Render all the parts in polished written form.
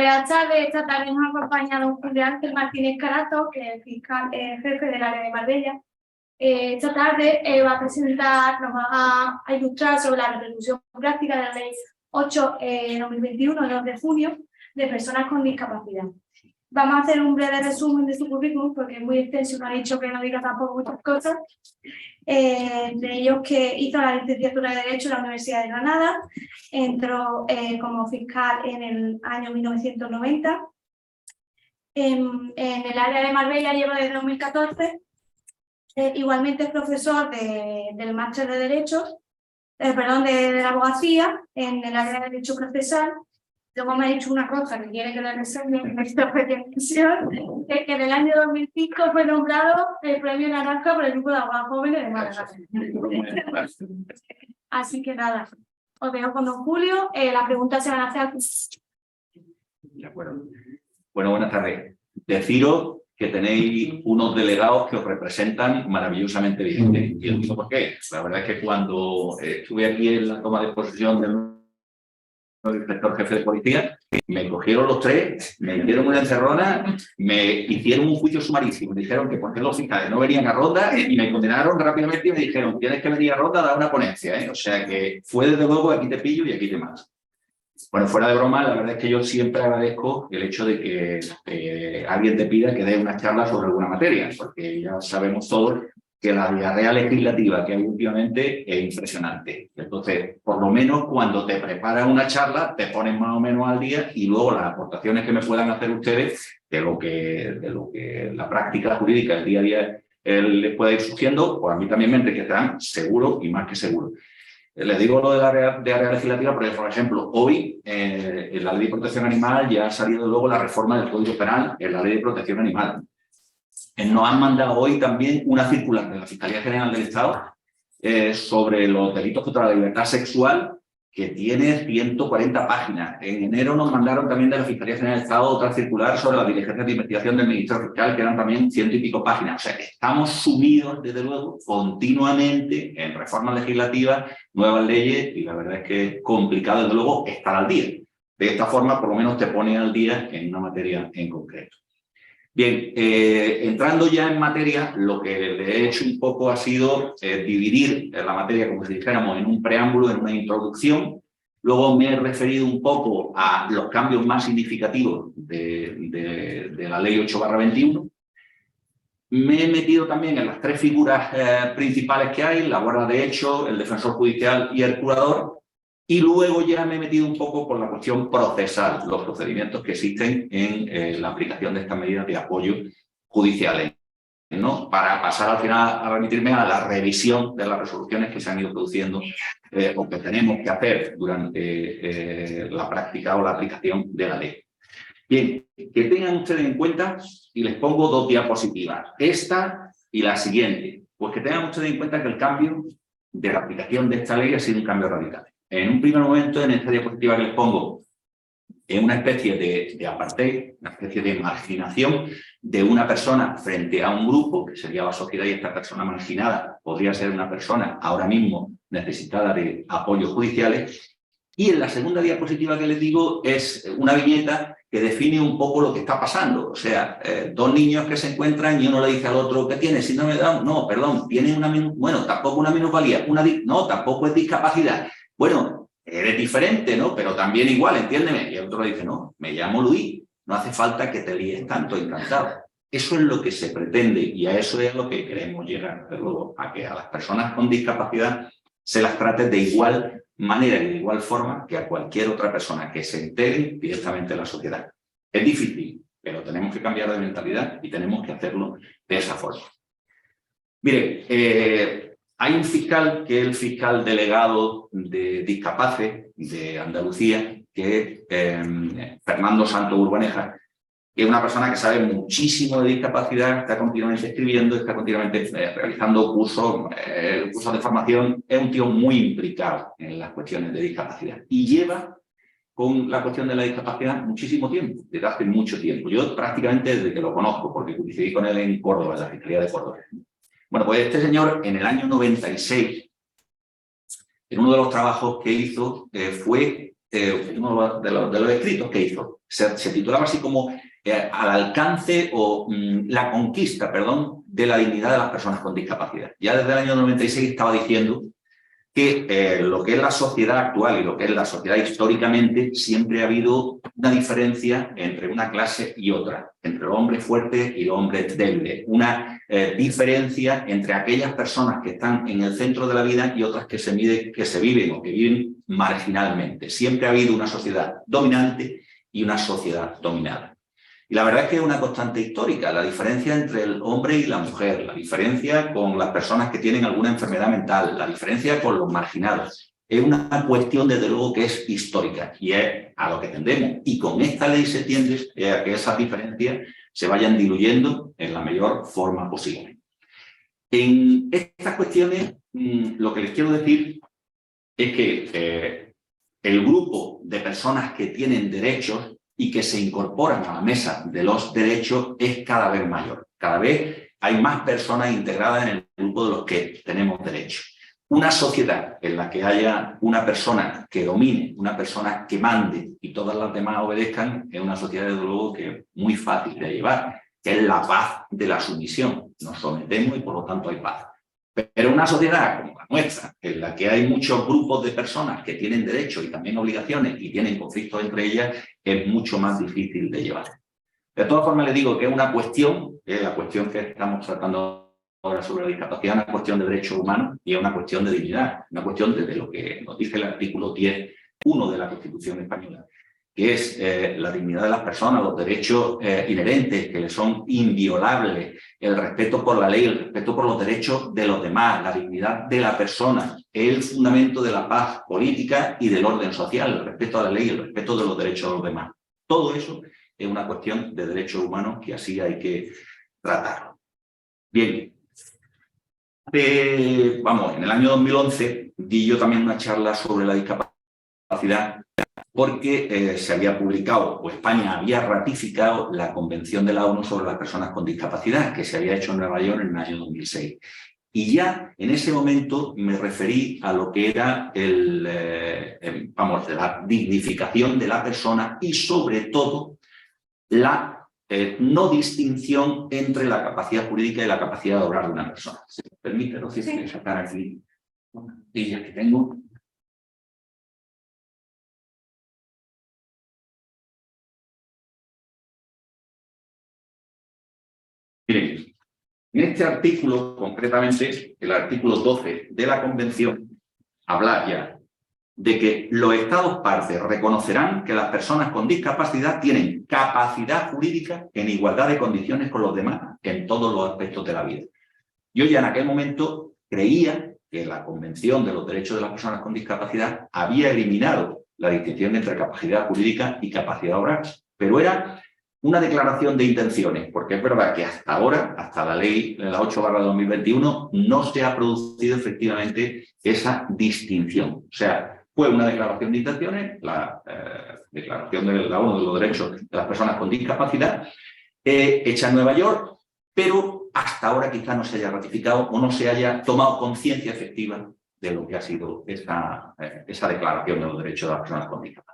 Buenas tardes. Esta tarde nos ha acompañado un Julio Ángel Martínez Carato, que es el fiscal jefe del área de Marbella. Esta tarde va nos va a ilustrar sobre la repercusión práctica de la Ley 8/2021, 2 de junio, de personas con discapacidad. Vamos a hacer un breve resumen de su currículum, porque es muy extenso y me ha dicho que no diga tampoco muchas cosas. De ellos que hizo la licenciatura de Derecho en la Universidad de Granada, entró como fiscal en el año 1990. En el área de Marbella lleva desde 2014. Igualmente es profesor del máster de Derecho, de la Abogacía, en el área de Derecho Procesal. Luego me ha dicho una cosa que quiere que le resume en esta presentación, que en el año 2005 fue nombrado el Premio Naranja por el Grupo de Abogados Jóvenes de Málaga. Así que nada, os dejo con don Julio. Las preguntas se van a hacer. De acuerdo. Bueno, buenas tardes. Deciros que tenéis unos delegados que os representan maravillosamente bien. Y os digo por qué. La verdad es que cuando estuve aquí en la toma de posesión del inspector jefe de policía, me cogieron los tres, me hicieron una encerrona, me hicieron un juicio sumarísimo, me dijeron que por qué los fiscales no venían a ronda y me condenaron rápidamente y me dijeron tienes que venir a ronda a dar una ponencia, ¿eh? O sea que fue desde luego aquí te pillo y aquí te mato. Bueno, fuera de broma, la verdad es que yo siempre agradezco el hecho de que alguien te pida que dé una charla sobre alguna materia, porque ya sabemos todos que la diarrea legislativa que hay últimamente es impresionante. Entonces, por lo menos cuando te preparas una charla, te pones más o menos al día y luego las aportaciones que me puedan hacer ustedes de lo que la práctica jurídica del día a día les pueda ir surgiendo, pues a mí también me enriquecerán seguro y más que seguro. Les digo lo de área legislativa porque, por ejemplo, hoy en la Ley de Protección Animal ya ha salido luego la reforma del Código Penal en la Ley de Protección Animal. Nos han mandado hoy también una circular de la Fiscalía General del Estado sobre los delitos contra la libertad sexual, que tiene 140 páginas. En enero nos mandaron también de la Fiscalía General del Estado otra circular sobre las diligencias de investigación del Ministerio Fiscal, que eran también 100 y pico páginas. O sea, que estamos sumidos, desde luego, continuamente en reformas legislativas, nuevas leyes, y la verdad es que es complicado, desde luego, estar al día. De esta forma, por lo menos, te pone al día en una materia en concreto. Bien, entrando ya en materia, lo que le he hecho un poco ha sido dividir la materia, como si dijéramos, en un preámbulo, en una introducción. Luego me he referido un poco a los cambios más significativos de la Ley 8/21. Me he metido también en las tres figuras principales que hay, la guarda de hecho, el defensor judicial y el curador. Y luego ya me he metido un poco por la cuestión procesal, los procedimientos que existen en la aplicación de estas medidas de apoyo judiciales, ¿no? Para pasar al final a remitirme a la revisión de las resoluciones que se han ido produciendo o que tenemos que hacer durante la práctica o la aplicación de la ley. Bien, que tengan ustedes en cuenta, y les pongo dos diapositivas, esta y la siguiente, pues que tengan ustedes en cuenta que el cambio de la aplicación de esta ley ha sido un cambio radical. En un primer momento, en esta diapositiva que les pongo, es una especie de apartheid, una especie de marginación de una persona frente a un grupo, que sería la sociedad, y esta persona marginada podría ser una persona ahora mismo necesitada de apoyos judiciales. Y en la segunda diapositiva que les digo es una viñeta que define un poco lo que está pasando. O sea, dos niños que se encuentran y uno le dice al otro, ¿qué tiene? ¿Síndrome de Down? No, perdón, tiene bueno, tampoco una minusvalía, no, tampoco es discapacidad. Bueno, eres diferente, ¿no? Pero también igual, entiéndeme. Y el otro le dice, no, me llamo Luis, no hace falta que te líes tanto, encantado. Eso es lo que se pretende y a eso es lo que queremos llegar, luego, a que a las personas con discapacidad se las trate de igual manera y de igual forma que a cualquier otra persona que se integre directamente en la sociedad. Es difícil, pero tenemos que cambiar de mentalidad y tenemos que hacerlo de esa forma. Mire, hay un fiscal que es el fiscal delegado de discapaces de Andalucía, que es Fernando Santos Urbaneja, que es una persona que sabe muchísimo de discapacidad, está continuamente escribiendo, está continuamente realizando cursos de formación. Es un tío muy implicado en las cuestiones de discapacidad y lleva con la cuestión de la discapacidad muchísimo tiempo, desde hace mucho tiempo. Yo prácticamente desde que lo conozco, porque coincidí con él en Córdoba, en la Fiscalía de Córdoba. Bueno, pues este señor en el año 96, en uno de los trabajos que hizo fue uno de los escritos que hizo. Se titulaba así como al alcance o la conquista, perdón, de la dignidad de las personas con discapacidad. Ya desde el año 96 estaba diciendo que lo que es la sociedad actual y lo que es la sociedad históricamente, siempre ha habido una diferencia entre una clase y otra, entre el hombre fuerte y el hombre débil, una diferencia entre aquellas personas que están en el centro de la vida y otras que se viven o que viven marginalmente. Siempre ha habido una sociedad dominante y una sociedad dominada. Y la verdad es que es una constante histórica, la diferencia entre el hombre y la mujer, la diferencia con las personas que tienen alguna enfermedad mental, la diferencia con los marginados. Es una cuestión, desde luego, que es histórica y es a lo que tendemos. Y con esta ley se tiende a que esas diferencias se vayan diluyendo en la mayor forma posible. En estas cuestiones, lo que les quiero decir es que el grupo de personas que tienen derechos y que se incorporan a la mesa de los derechos es cada vez mayor. Cada vez hay más personas integradas en el grupo de los que tenemos derechos. Una sociedad en la que haya una persona que domine, una persona que mande y todas las demás obedezcan, es una sociedad, desde luego, que es muy fácil de llevar, que es la paz de la sumisión. Nos sometemos y, por lo tanto, hay paz. Pero una sociedad como la nuestra, en la que hay muchos grupos de personas que tienen derechos y también obligaciones y tienen conflictos entre ellas, es mucho más difícil de llevar. De todas formas, les digo que es una cuestión, la cuestión que estamos tratando ahora sobre la discapacidad, una cuestión de derechos humanos y es una cuestión de dignidad, una cuestión de lo que nos dice el artículo 10.1 de la Constitución española, que es la dignidad de las personas, los derechos inherentes, que son inviolables, el respeto por la ley, el respeto por los derechos de los demás, la dignidad de la persona, el fundamento de la paz política y del orden social, el respeto a la ley, el respeto de los derechos de los demás. Todo eso es una cuestión de derechos humanos que así hay que tratarlo. Bien. En el año 2011 di yo también una charla sobre la discapacidad porque se había publicado, o España había ratificado la Convención de la ONU sobre las personas con discapacidad, que se había hecho en Nueva York en el año 2006. Y ya en ese momento me referí a lo que era la dignificación de la persona y, sobre todo, la no distinción entre la capacidad jurídica y la capacidad de obrar de una persona. ¿Se me permite, no sé si sacar aquí unas notillas que tengo? Miren, en este artículo, concretamente, el artículo 12 de la Convención, habla ya de que los Estados partes reconocerán que las personas con discapacidad tienen capacidad jurídica en igualdad de condiciones con los demás en todos los aspectos de la vida. Yo ya en aquel momento creía que la Convención de los Derechos de las Personas con Discapacidad había eliminado la distinción entre capacidad jurídica y capacidad oral, pero era una declaración de intenciones, porque es verdad que hasta ahora, hasta la ley, la 8/2021, no se ha producido efectivamente esa distinción. O sea, fue una declaración de intenciones, la declaración de la ONU de los Derechos de las Personas con Discapacidad, hecha en Nueva York, pero hasta ahora quizá no se haya ratificado o no se haya tomado conciencia efectiva de lo que ha sido esa declaración de los derechos de las personas con discapacidad.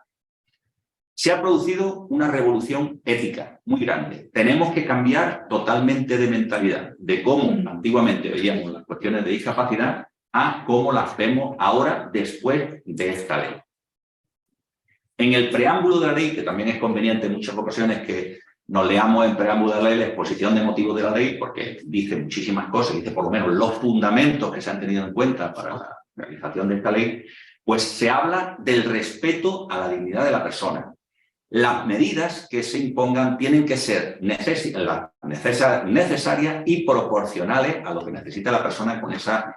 Se ha producido una revolución ética muy grande. Tenemos que cambiar totalmente de mentalidad, de cómo antiguamente veíamos las cuestiones de discapacidad a cómo las vemos ahora después de esta ley. En el preámbulo de la ley, que también es conveniente en muchas ocasiones que nos leamos el preámbulo de la ley, la exposición de motivos de la ley, porque dice muchísimas cosas, dice por lo menos los fundamentos que se han tenido en cuenta para la realización de esta ley, pues se habla del respeto a la dignidad de la persona. Las medidas que se impongan tienen que ser necesarias y proporcionales a lo que necesita la persona con esa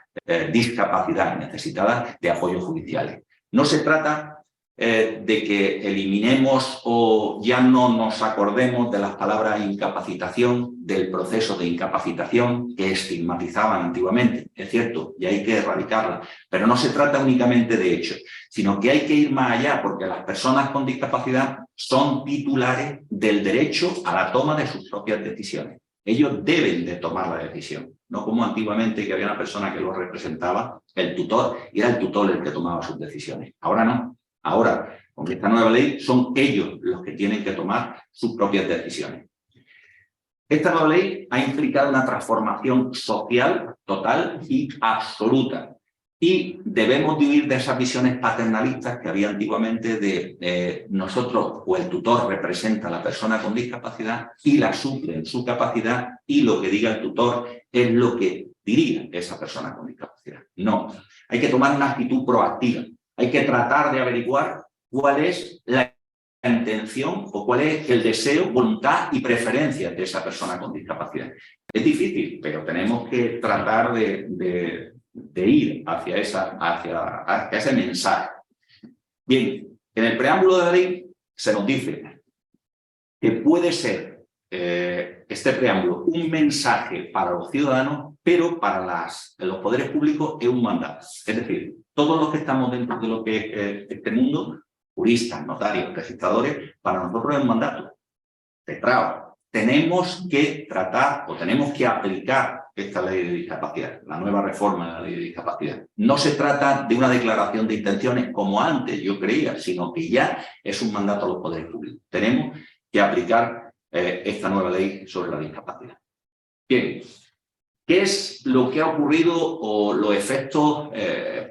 discapacidad necesitada de apoyos judiciales. No se trata de que eliminemos o ya no nos acordemos de las palabras incapacitación, del proceso de incapacitación que estigmatizaban antiguamente. Es cierto, y hay que erradicarla, pero no se trata únicamente de hechos, sino que hay que ir más allá, porque las personas con discapacidad son titulares del derecho a la toma de sus propias decisiones. Ellos deben de tomar la decisión, no como antiguamente que había una persona que los representaba, el tutor, y era el tutor el que tomaba sus decisiones. Ahora no. Ahora, con esta nueva ley, son ellos los que tienen que tomar sus propias decisiones. Esta nueva ley ha implicado una transformación social total y absoluta. Y debemos huir de esas visiones paternalistas que había antiguamente de nosotros o el tutor representa a la persona con discapacidad y la suple en su capacidad y lo que diga el tutor es lo que diría esa persona con discapacidad. No, hay que tomar una actitud proactiva. Hay que tratar de averiguar cuál es la intención o cuál es el deseo, voluntad y preferencia de esa persona con discapacidad. Es difícil, pero tenemos que tratar de ir hacia ese mensaje. Bien, en el preámbulo de la ley se nos dice que puede ser este preámbulo un mensaje para los ciudadanos, pero para los poderes públicos es un mandato. Es decir, todos los que estamos dentro de lo que es este mundo, juristas, notarios, registradores, para nosotros es un mandato. Tenemos que tratar o tenemos que aplicar esta ley de discapacidad, la nueva reforma de la ley de discapacidad. No se trata de una declaración de intenciones como antes yo creía, sino que ya es un mandato a los poderes públicos. Tenemos que aplicar esta nueva ley sobre la discapacidad. Bien, ¿qué es lo que ha ocurrido o los efectos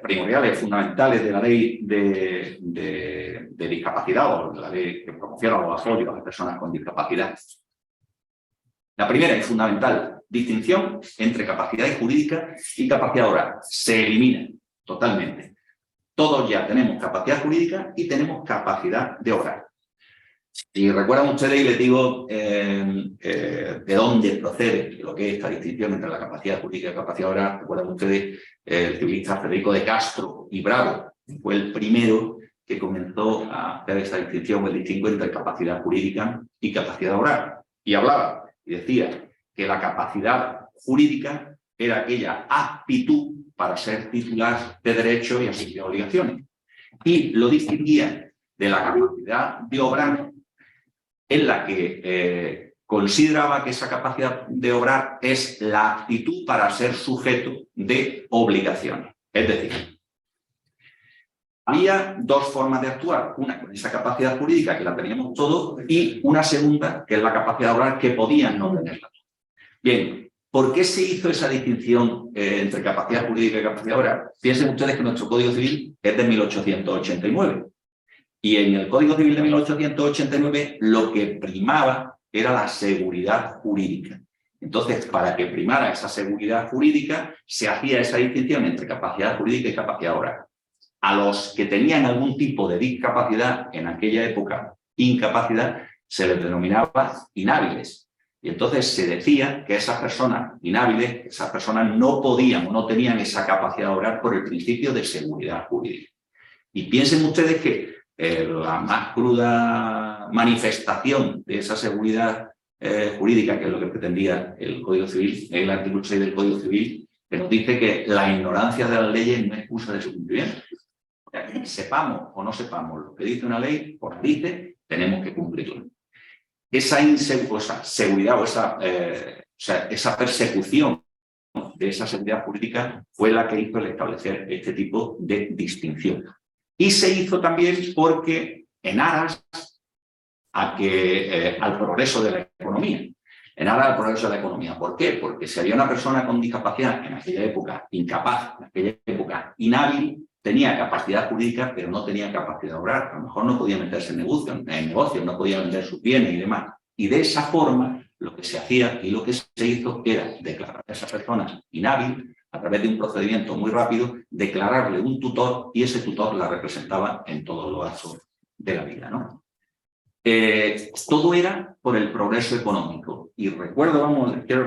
primordiales, fundamentales de la ley de discapacidad o de la ley que promociona los apoyos a las personas con discapacidad? La primera y fundamental, distinción entre capacidad jurídica y capacidad oral. Se elimina totalmente. Todos ya tenemos capacidad jurídica y tenemos capacidad de oral. Si recuerdan ustedes, y les digo de dónde procede lo que es esta distinción entre la capacidad jurídica y la capacidad oral, recuerdan ustedes el civilista Federico de Castro y Bravo, fue el primero que comenzó a hacer esa distinción, el distingo entre capacidad jurídica y capacidad oral. Y hablaba y decía que la capacidad jurídica era aquella aptitud para ser titular de derechos y así de obligaciones. Y lo distinguía de la capacidad de obrar, en la que consideraba que esa capacidad de obrar es la aptitud para ser sujeto de obligaciones. Es decir, había dos formas de actuar, una con esa capacidad jurídica que la teníamos todos y una segunda que es la capacidad oral que podían no tenerla. Bien, ¿por qué se hizo esa distinción entre capacidad jurídica y capacidad oral? Piensen ustedes que nuestro Código Civil es de 1889 y en el Código Civil de 1889 lo que primaba era la seguridad jurídica. Entonces, para que primara esa seguridad jurídica, se hacía esa distinción entre capacidad jurídica y capacidad oral. A los que tenían algún tipo de discapacidad, en aquella época, incapacidad, se les denominaba inhábiles. Y entonces se decía que esas personas inhábiles, esas personas no podían o no tenían esa capacidad oral por el principio de seguridad jurídica. Y piensen ustedes que la más cruda manifestación de esa seguridad jurídica, que es lo que pretendía el Código Civil, es el artículo 6 del Código Civil, que nos dice que la ignorancia de las leyes no es excusa de su cumplimiento. Sepamos o no sepamos lo que dice una ley, por dice, tenemos que cumplirlo. Esa seguridad o esa persecución de esa seguridad jurídica fue la que hizo el establecer este tipo de distinción. Y se hizo también porque en aras al progreso de la economía. En aras al progreso de la economía. ¿Por qué? Porque si había una persona con discapacidad en aquella época incapaz, en aquella época inhábil, tenía capacidad jurídica, pero no tenía capacidad oral. A lo mejor no podía meterse en negocios, no podía vender sus bienes y demás. Y de esa forma, lo que se hacía y lo que se hizo era declarar a esa persona inhábil, a través de un procedimiento muy rápido, declararle un tutor y ese tutor la representaba en todos los actos de la vida, ¿no? Todo era por el progreso económico. Y recuerdo, quiero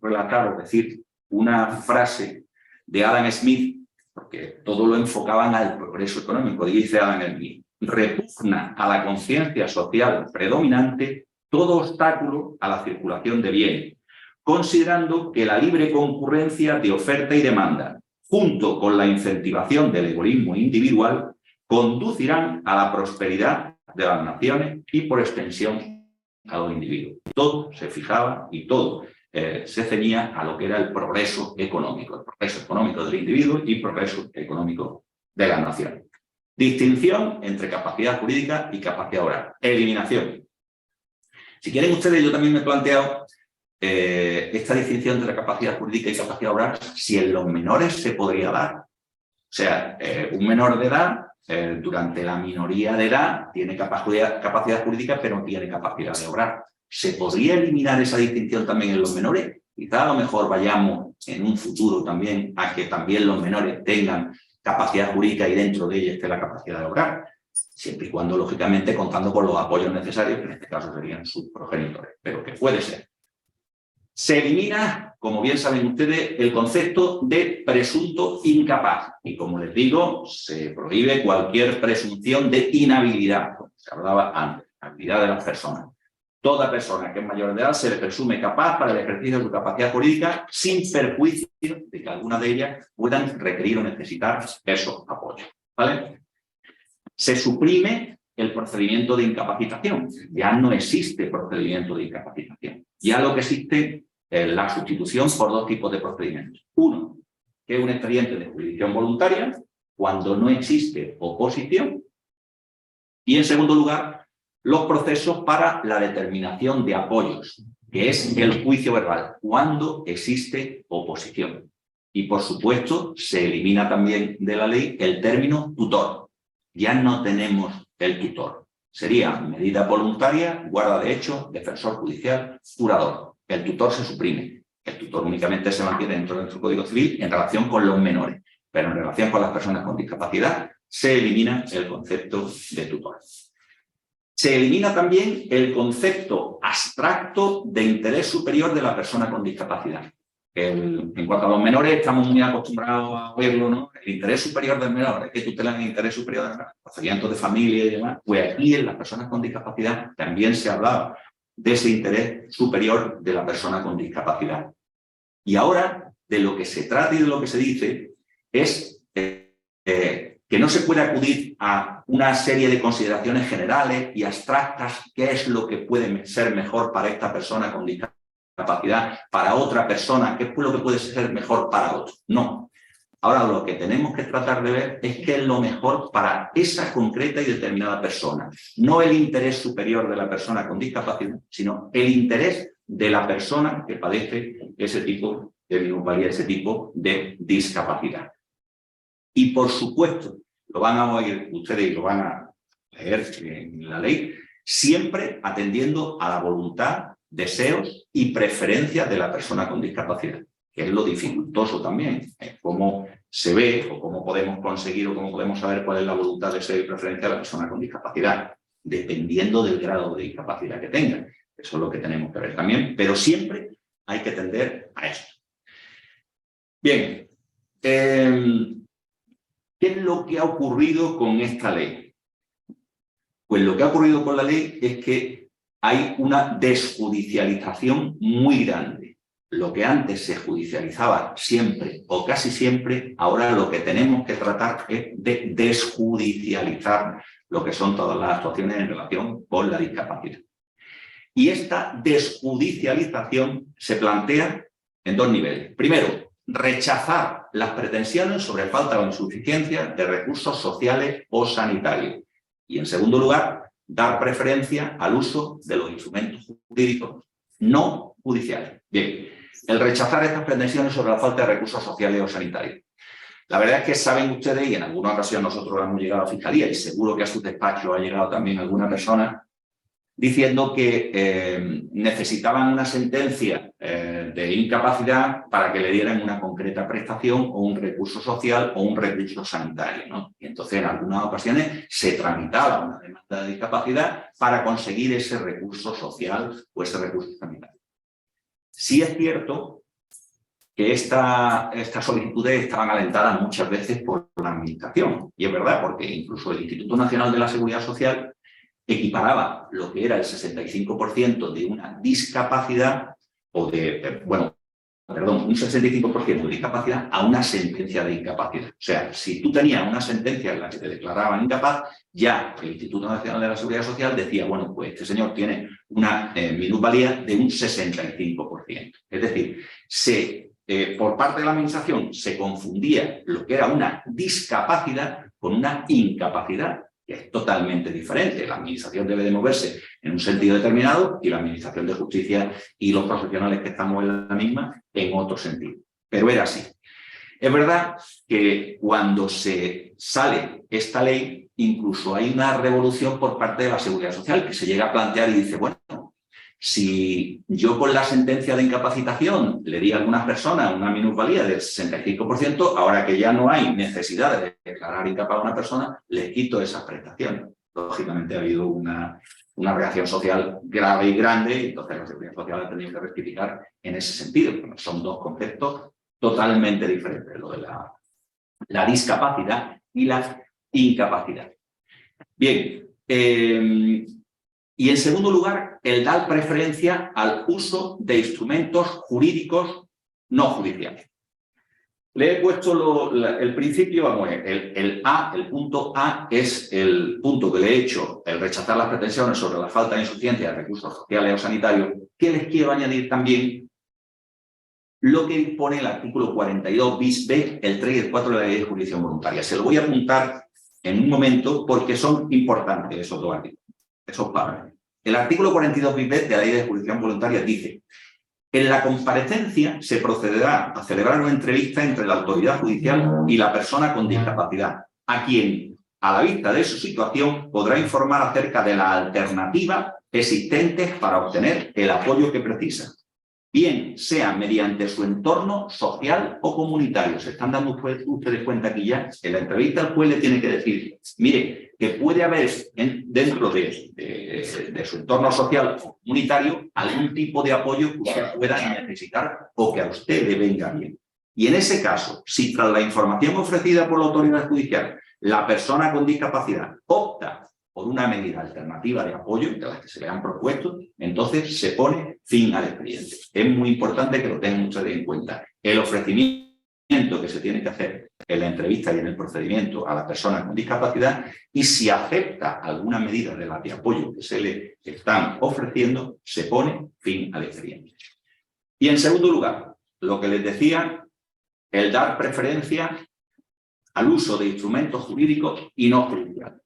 relatar o decir una frase de Adam Smith, porque todo lo enfocaban al progreso económico. Y dice Adam Smith: repugna a la conciencia social predominante todo obstáculo a la circulación de bienes, considerando que la libre concurrencia de oferta y demanda, junto con la incentivación del egoísmo individual, conducirán a la prosperidad de las naciones y, por extensión, a los individuos. Todo se fijaba y todo se ceñía a lo que era el progreso económico del individuo y progreso económico de las naciones. Distinción entre capacidad jurídica y capacidad oral. Eliminación. Si quieren ustedes, yo también me he planteado esta distinción entre capacidad jurídica y capacidad oral, si en los menores se podría dar. O sea, un menor de edad, durante la minoría de edad, tiene capacidad jurídica, pero no tiene capacidad de obrar. ¿Se podría eliminar esa distinción también en los menores? Quizá a lo mejor vayamos en un futuro también a que también los menores tengan capacidad jurídica y dentro de ella esté la capacidad de obrar, siempre y cuando, lógicamente, contando con los apoyos necesarios, que en este caso serían sus progenitores, pero que puede ser. Se elimina, como bien saben ustedes, el concepto de presunto incapaz. Y como les digo, se prohíbe cualquier presunción de inhabilidad, como se hablaba antes, habilidad de las personas. Toda persona que es mayor de edad se le presume capaz para el ejercicio de su capacidad jurídica sin perjuicio de que alguna de ellas puedan requerir o necesitar esos apoyos, ¿vale? Se suprime el procedimiento de incapacitación. Ya no existe procedimiento de incapacitación. Ya lo que existe es la sustitución por dos tipos de procedimientos. Uno, que es un expediente de jurisdicción voluntaria, cuando no existe oposición. Y en segundo lugar, los procesos para la determinación de apoyos, que es el juicio verbal, cuando existe oposición. Y, por supuesto, se elimina también de la ley el término tutor. Ya no tenemos el tutor. Sería medida voluntaria, guarda de hecho, defensor judicial, curador. El tutor se suprime. El tutor únicamente se mantiene dentro de nuestro Código Civil en relación con los menores, pero en relación con las personas con discapacidad se elimina el concepto de tutor. Se elimina también el concepto abstracto de interés superior de la persona con discapacidad. En cuanto a los menores, estamos muy acostumbrados a oírlo, ¿no? El interés superior del menor, es que tutelan el interés superior del menor, procedimientos de familia y demás. Pues aquí en las personas con discapacidad también se hablaba de ese interés superior de la persona con discapacidad. Y ahora, de lo que se trata y de lo que se dice es que no se puede acudir a una serie de consideraciones generales y abstractas, qué es lo que puede ser mejor para esta persona con discapacidad, para otra persona, qué es lo que puede ser mejor para otro. No. Ahora lo que tenemos que tratar de ver es qué es lo mejor para esa concreta y determinada persona. No el interés superior de la persona con discapacidad, sino el interés de la persona que padece ese tipo de minusvalía, ese tipo de discapacidad. Y, por supuesto, lo van a oír ustedes y lo van a leer en la ley, siempre atendiendo a la voluntad, deseos y preferencias de la persona con discapacidad, que es lo dificultoso también, cómo se ve o cómo podemos conseguir o cómo podemos saber cuál es la voluntad, deseo y preferencia de la persona con discapacidad, dependiendo del grado de discapacidad que tenga. Eso es lo que tenemos que ver también, pero siempre hay que tender a esto. Bien, ¿qué es lo que ha ocurrido con esta ley? Pues lo que ha ocurrido con la ley es que hay una desjudicialización muy grande. Lo que antes se judicializaba siempre o casi siempre, ahora lo que tenemos que tratar es de desjudicializar lo que son todas las actuaciones en relación con la discapacidad. Y esta desjudicialización se plantea en dos niveles. Primero, rechazar las pretensiones sobre falta o insuficiencia de recursos sociales o sanitarios. Y, en segundo lugar, dar preferencia al uso de los instrumentos jurídicos no judiciales. Bien, el rechazar estas pretensiones sobre la falta de recursos sociales o sanitarios. La verdad es que saben ustedes, y en alguna ocasión nosotros hemos llegado a la Fiscalía, y seguro que a su despacho ha llegado también alguna persona, diciendo que necesitaban una sentencia de incapacidad para que le dieran una concreta prestación o un recurso social o un recurso sanitario, ¿no? Y entonces en algunas ocasiones se tramitaba una demanda de discapacidad para conseguir ese recurso social o ese recurso sanitario. Sí es cierto que estas solicitudes estaban alentadas muchas veces por la Administración, y es verdad, porque incluso el Instituto Nacional de la Seguridad Social equiparaba lo que era el 65% de una discapacidad o de, un 65% de discapacidad a una sentencia de incapacidad. O sea, si tú tenías una sentencia en la que te declaraban incapaz, ya el Instituto Nacional de la Seguridad Social decía, bueno, pues este señor tiene una minusvalía de un 65%. Es decir, se por parte de la administración se confundía lo que era una discapacidad con una incapacidad, que es totalmente diferente. La administración debe de moverse en un sentido determinado y la administración de justicia y los profesionales que estamos en la misma en otro sentido. Pero era así. Es verdad que cuando se sale esta ley, incluso hay una revolución por parte de la Seguridad Social, que se llega a plantear y dice, bueno, si yo con la sentencia de incapacitación le di a algunas personas una minusvalía del 65%, ahora que ya no hay necesidad de declarar incapaz a una persona, les quito esas prestaciones. Lógicamente ha habido una reacción social grave y grande, y entonces la Seguridad Social ha tenido que rectificar en ese sentido. Son dos conceptos totalmente diferentes, lo de la discapacidad y la incapacidad. Bien, y en segundo lugar, el dar preferencia al uso de instrumentos jurídicos no judiciales. Le he puesto el principio, vamos a ver, el punto A es el punto que le he hecho, el rechazar las pretensiones sobre la falta de insuficiencia de recursos sociales o sanitarios, que les quiero añadir también lo que dispone el artículo 42 bis B, el 3 y el 4 de la Ley de Jurisdicción Voluntaria. Se lo voy a apuntar en un momento porque son importantes esos dos artículos, esos párrafos. El artículo 42 bis B de la Ley de Jurisdicción Voluntaria dice: en la comparecencia se procederá a celebrar una entrevista entre la autoridad judicial y la persona con discapacidad, a quien, a la vista de su situación, podrá informar acerca de las alternativas existentes para obtener el apoyo que precisa, bien sea mediante su entorno social o comunitario. Se están dando ustedes cuenta aquí ya, en la entrevista el juez le tiene que decir, mire, que puede haber dentro de su entorno social o comunitario algún tipo de apoyo que usted pueda necesitar o que a usted le venga bien. Y en ese caso, si tras la información ofrecida por la autoridad judicial, la persona con discapacidad opta por una medida alternativa de apoyo, de las que se le han propuesto, entonces se pone fin al expediente. Es muy importante que lo tengan ustedes en cuenta. El ofrecimiento que se tiene que hacer en la entrevista y en el procedimiento a la persona con discapacidad, y si acepta alguna medida de la de apoyo que se le están ofreciendo, se pone fin al expediente. Y en segundo lugar, lo que les decía, el dar preferencia al uso de instrumentos jurídicos y no judiciales.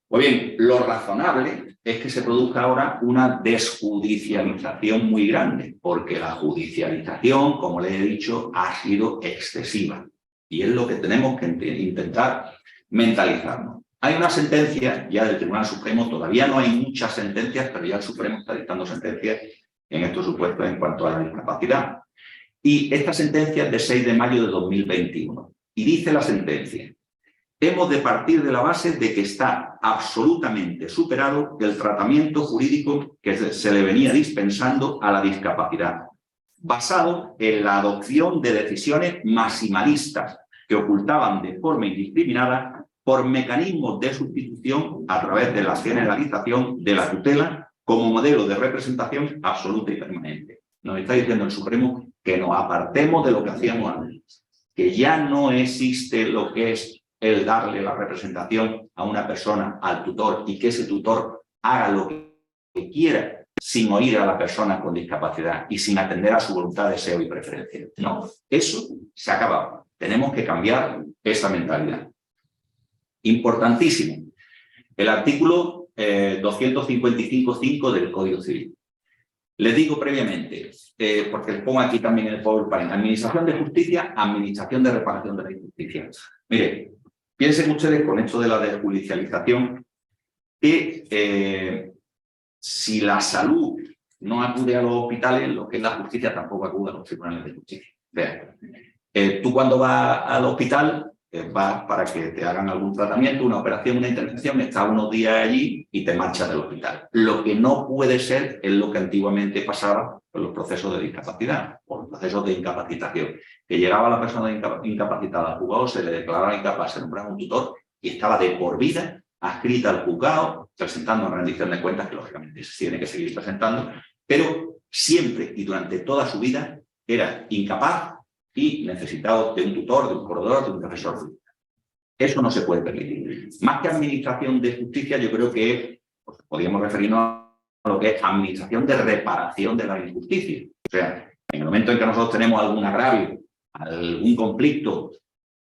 Pues bien, lo razonable es que se produzca ahora una desjudicialización muy grande, porque la judicialización, como les he dicho, ha sido excesiva. Y es lo que tenemos que intentar mentalizarnos. Hay una sentencia ya del Tribunal Supremo, todavía no hay muchas sentencias, pero ya el Supremo está dictando sentencias en estos supuestos en cuanto a la discapacidad. Y esta sentencia es de 6 de mayo de 2021. Y dice la sentencia: hemos de partir de la base de que está absolutamente superado el tratamiento jurídico que se le venía dispensando a la discapacidad, basado en la adopción de decisiones maximalistas que ocultaban de forma indiscriminada por mecanismos de sustitución a través de la generalización de la tutela como modelo de representación absoluta y permanente. Nos está diciendo el Supremo que nos apartemos de lo que hacíamos antes, que ya no existe lo que es el darle la representación a una persona, al tutor, y que ese tutor haga lo que quiera sin oír a la persona con discapacidad y sin atender a su voluntad, deseo y preferencia. No, eso se ha acabado. Tenemos que cambiar esa mentalidad. Importantísimo. El artículo 255.5 del Código Civil. Les digo previamente, porque les pongo aquí también en el PowerPoint: Administración de Justicia, Administración de Reparación de la Injusticia. Mire, piensen ustedes con esto de la desjudicialización que si la salud no acude a los hospitales, lo que es la justicia tampoco acude a los tribunales de justicia. Tú cuando vas al hospital, vas para que te hagan algún tratamiento, una operación, una intervención, estás unos días allí y te marchas del hospital. Lo que no puede ser es lo que antiguamente pasaba con los procesos de discapacidad o los procesos de incapacitación, que llegaba la persona incapacitada al juzgado, se le declaraba incapaz, se nombraba un tutor y estaba de por vida adscrita al juzgado, presentando una rendición de cuentas que lógicamente se tiene que seguir presentando, pero siempre y durante toda su vida era incapaz y necesitado de un tutor, de un corredor, de un profesor. Eso no se puede permitir. Más que administración de justicia, yo creo que podríamos referirnos a lo que es administración de reparación de la injusticia. O sea, En el momento en que nosotros tenemos algún agravio, algún conflicto,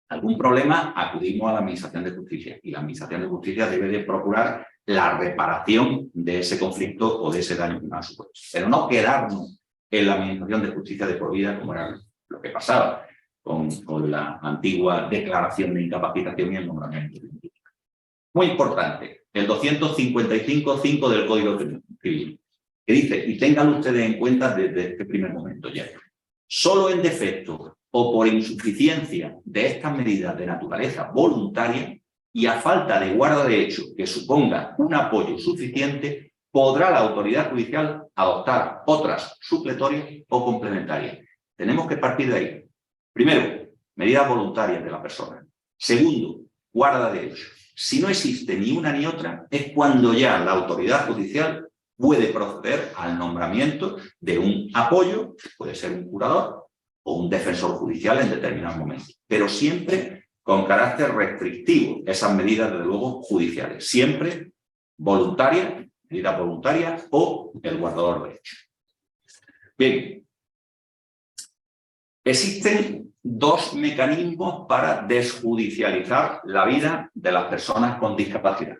algún problema, acudimos a la Administración de Justicia. Y la Administración de Justicia debe de procurar la reparación de ese conflicto o de ese daño que nos ha supuesto. Pero no quedarnos en la Administración de Justicia de por vida, como era lo que pasaba con la antigua declaración de incapacitación y el nombramiento. Muy importante, el 255.5 del Código Civil, que dice, y tengan ustedes en cuenta desde este primer momento ya, solo en defecto o por insuficiencia de estas medidas de naturaleza voluntaria y a falta de guarda de hecho que suponga un apoyo suficiente, podrá la autoridad judicial adoptar otras supletorias o complementarias. Tenemos que partir de ahí. Primero, medidas voluntarias de la persona. Segundo, guarda de hecho. Si no existe ni una ni otra, es cuando ya la autoridad judicial puede proceder al nombramiento de un apoyo, puede ser un curador o un defensor judicial en determinados momentos, pero siempre con carácter restrictivo, esas medidas, desde luego, judiciales. Siempre voluntarias, medidas voluntarias o el guardador de hecho. Bien. Existen dos mecanismos para desjudicializar la vida de las personas con discapacidad.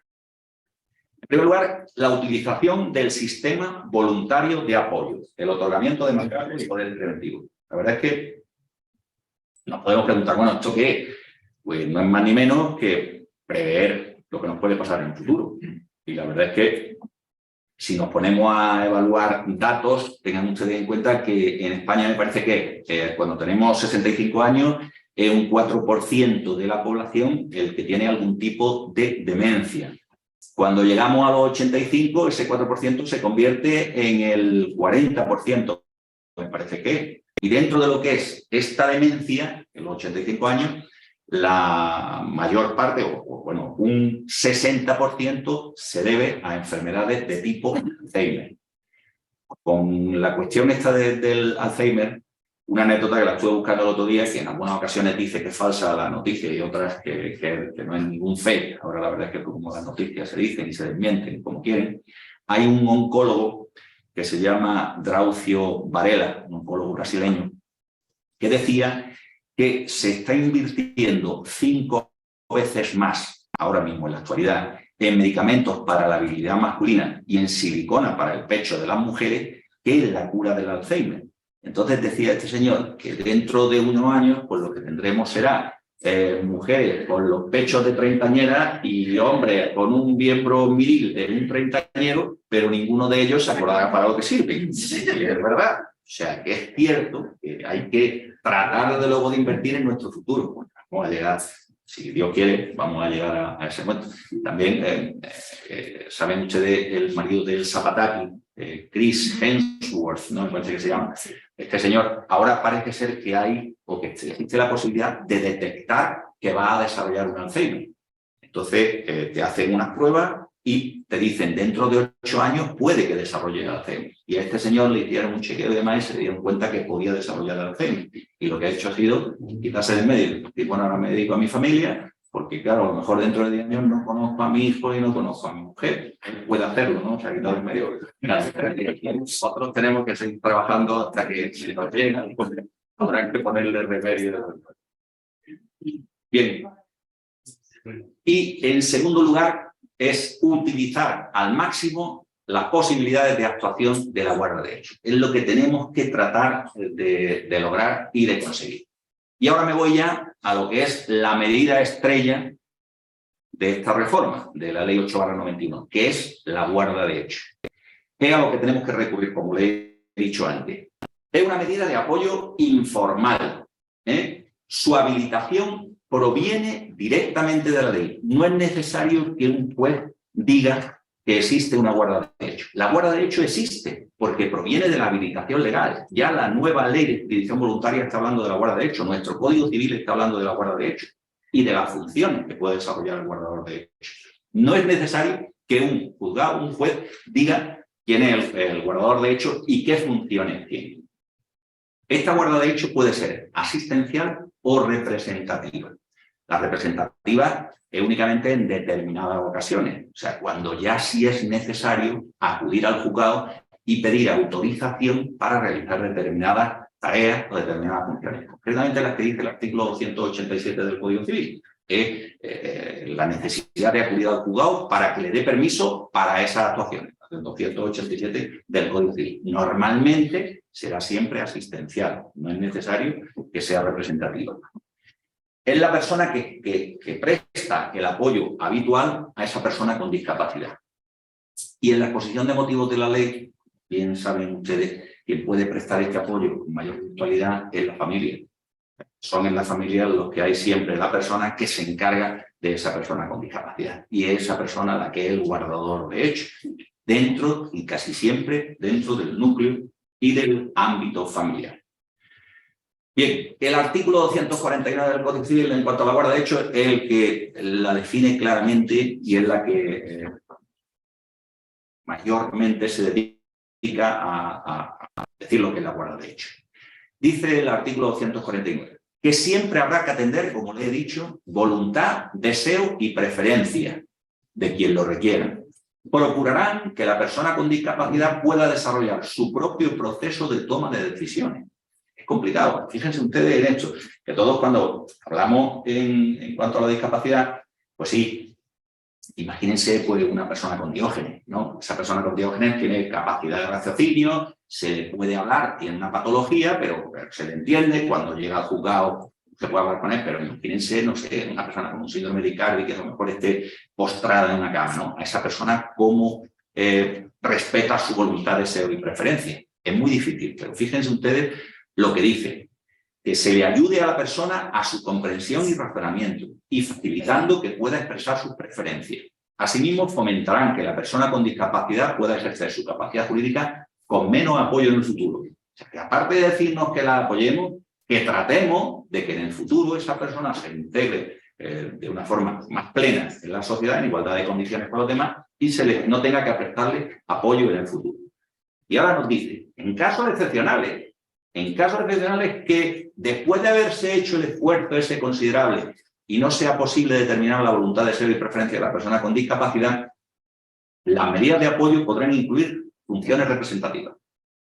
En primer lugar, la utilización del sistema voluntario de apoyo, el otorgamiento de mandatos y poder preventivo. La verdad es que nos podemos preguntar, bueno, ¿esto qué es? Pues no es más ni menos que prever lo que nos puede pasar en el futuro. Y la verdad es que si nos ponemos a evaluar datos, tengan ustedes en cuenta que en España me parece que cuando tenemos 65 años es un 4% de la población el que tiene algún tipo de demencia. Cuando llegamos a los 85, ese 4% se convierte en el 40%, me parece que. Y dentro de lo que es esta demencia, en los 85 años, la mayor parte, o bueno, un 60% se debe a enfermedades de tipo Alzheimer. Con la cuestión esta del Alzheimer, una anécdota que la estuve buscando el otro día, que en algunas ocasiones dice que es falsa la noticia y otras que no es ningún fake. Ahora la verdad es que como las noticias se dicen y se desmienten como quieren. Hay un oncólogo que se llama Drauzio Varela, un oncólogo brasileño, que decía que se está invirtiendo 5 veces más, ahora mismo en la actualidad, en medicamentos para la virilidad masculina y en silicona para el pecho de las mujeres, que en la cura del Alzheimer. Entonces decía este señor que dentro de unos años, pues lo que tendremos será mujeres con los pechos de treintañeras y hombres con un miembro viril de un treintañero, pero ninguno de ellos se acordará para lo que sirve. Y es verdad. O sea, que es cierto que hay que tratar de luego de invertir en nuestro futuro. Bueno, vamos a llegar, si Dios quiere, vamos a llegar a ese momento. También saben ustedes el marido del Zapataki, Chris Hemsworth, ¿no? Me parece que se llama. Este señor, ahora parece ser que hay, o que existe la posibilidad de detectar que va a desarrollar un Alzheimer. Entonces, te hacen unas pruebas y te dicen, dentro de 8 años puede que desarrolle el Alzheimer. Y a este señor le hicieron un chequeo y demás y se dieron cuenta que podía desarrollar el Alzheimer. Y lo que ha hecho ha sido quitarse del medio. Y bueno, ahora me dedico a mi familia, porque claro, a lo mejor dentro de 10 años no conozco a mi hijo y no conozco a mi mujer. Él puede hacerlo, ¿no? Se ha quitado del medio. Nosotros tenemos que seguir trabajando hasta que se nos llegue. Habrá que ponerle remedio. Bien. Y en segundo lugar, es utilizar al máximo las posibilidades de actuación de la guarda de hecho. Es lo que tenemos que tratar de lograr y de conseguir. Y ahora me voy ya a lo que es la medida estrella de esta reforma, de la Ley 8/91, que es la guarda de hecho. Es a lo que tenemos que recurrir, como le he dicho antes. Es una medida de apoyo informal. Su habilitación proviene directamente de la ley. No es necesario que un juez diga que existe una guarda de hecho. La guarda de hecho existe porque proviene de la habilitación legal. Ya la nueva ley de jurisdicción voluntaria está hablando de la guarda de hecho. Nuestro Código Civil está hablando de la guarda de hecho y de las funciones que puede desarrollar el guardador de hecho. No es necesario que un juzgado, un juez, diga quién es el guardador de hecho y qué funciones tiene. Esta guarda de hecho puede ser asistencial o representativa. La representativa es únicamente en determinadas ocasiones, o sea, cuando ya sí es necesario acudir al juzgado y pedir autorización para realizar determinadas tareas o determinadas funciones. Concretamente las que dice el artículo 287 del Código Civil. La necesidad de acudir al juzgado para que le dé permiso para esas actuaciones. El 287 del Código Civil. Normalmente será siempre asistencial, no es necesario que sea representativo. Es la persona que presta el apoyo habitual a esa persona con discapacidad. Y en la exposición de motivos de la ley, bien saben ustedes, quien puede prestar este apoyo con mayor virtualidad es la familia. Son en la familia los que hay siempre la persona que se encarga de esa persona con discapacidad. Y es esa persona la que es el guardador de hechos, dentro y casi siempre dentro del núcleo y del ámbito familiar. Bien, el artículo 249 del Código Civil en cuanto a la guarda de hechos es el que la define claramente y es la que mayormente se dedica a decir lo que es la guarda de hechos. Dice el artículo 249 que siempre habrá que atender, como le he dicho, voluntad, deseo y preferencia de quien lo requiera. Procurarán que la persona con discapacidad pueda desarrollar su propio proceso de toma de decisiones. Es complicado. Fíjense ustedes en esto, que todos cuando hablamos en cuanto a la discapacidad, pues sí, imagínense pues, una persona con Diógenes, ¿no? Esa persona con Diógenes tiene capacidad de raciocinio, se le puede hablar, tiene una patología, pero se le entiende, cuando llega al juzgado se puede hablar con él, pero imagínense, no sé, una persona con un síndrome de Icardi que a lo mejor esté postrada en una cama, ¿no? A esa persona cómo respeta su voluntad, deseo y preferencia. Es muy difícil, pero fíjense ustedes lo que dice, que se le ayude a la persona a su comprensión y razonamiento y facilitando que pueda expresar sus preferencias. Asimismo, fomentarán que la persona con discapacidad pueda ejercer su capacidad jurídica con menos apoyo en el futuro. O sea, que aparte de decirnos que la apoyemos, que tratemos de que en el futuro esa persona se integre de una forma más plena en la sociedad, en igualdad de condiciones con los demás, y no tenga que prestarle apoyo en el futuro. Y ahora nos dice, en casos excepcionales que después de haberse hecho el esfuerzo ese considerable y no sea posible determinar la voluntad, deseo y preferencia de la persona con discapacidad, las medidas de apoyo podrán incluir funciones representativas.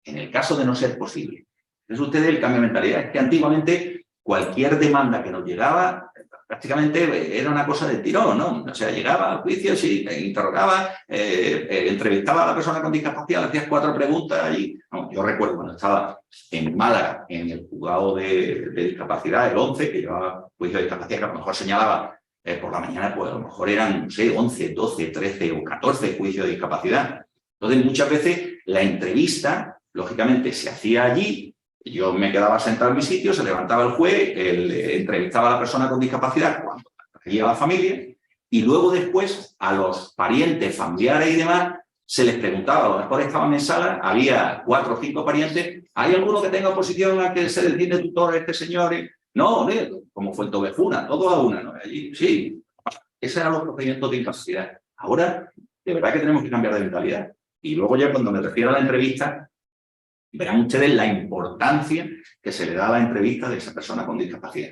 En el caso de no ser posible. Es ustedes el cambio de mentalidad. Es que antiguamente cualquier demanda que nos llegaba prácticamente era una cosa de tirón, ¿no? O sea, llegaba al juicio, sí, interrogaba, entrevistaba a la persona con discapacidad, le hacías 4 preguntas y... No, yo recuerdo cuando estaba en Málaga, en el juzgado de discapacidad, el 11, que llevaba juicio de discapacidad, que a lo mejor señalaba por la mañana, pues a lo mejor eran, no sé, 11, 12, 13 o 14 juicios de discapacidad. Entonces, muchas veces la entrevista, lógicamente, se hacía allí. Yo me quedaba sentado en mi sitio, se levantaba el juez, entrevistaba a la persona con discapacidad cuando traía a la familia y luego después a los parientes, familiares y demás se les preguntaba, a lo mejor estaban en sala, había 4 o 5 parientes, ¿hay alguno que tenga oposición a que se le designe tutor a este señor? No, como fue el Tobejuna, todos a una, ¿no? Allí, sí, esos eran los procedimientos de incapacidad. Ahora, de verdad que tenemos que cambiar de mentalidad. Y luego ya cuando me refiero a la entrevista, verán ustedes la importancia que se le da a la entrevista de esa persona con discapacidad.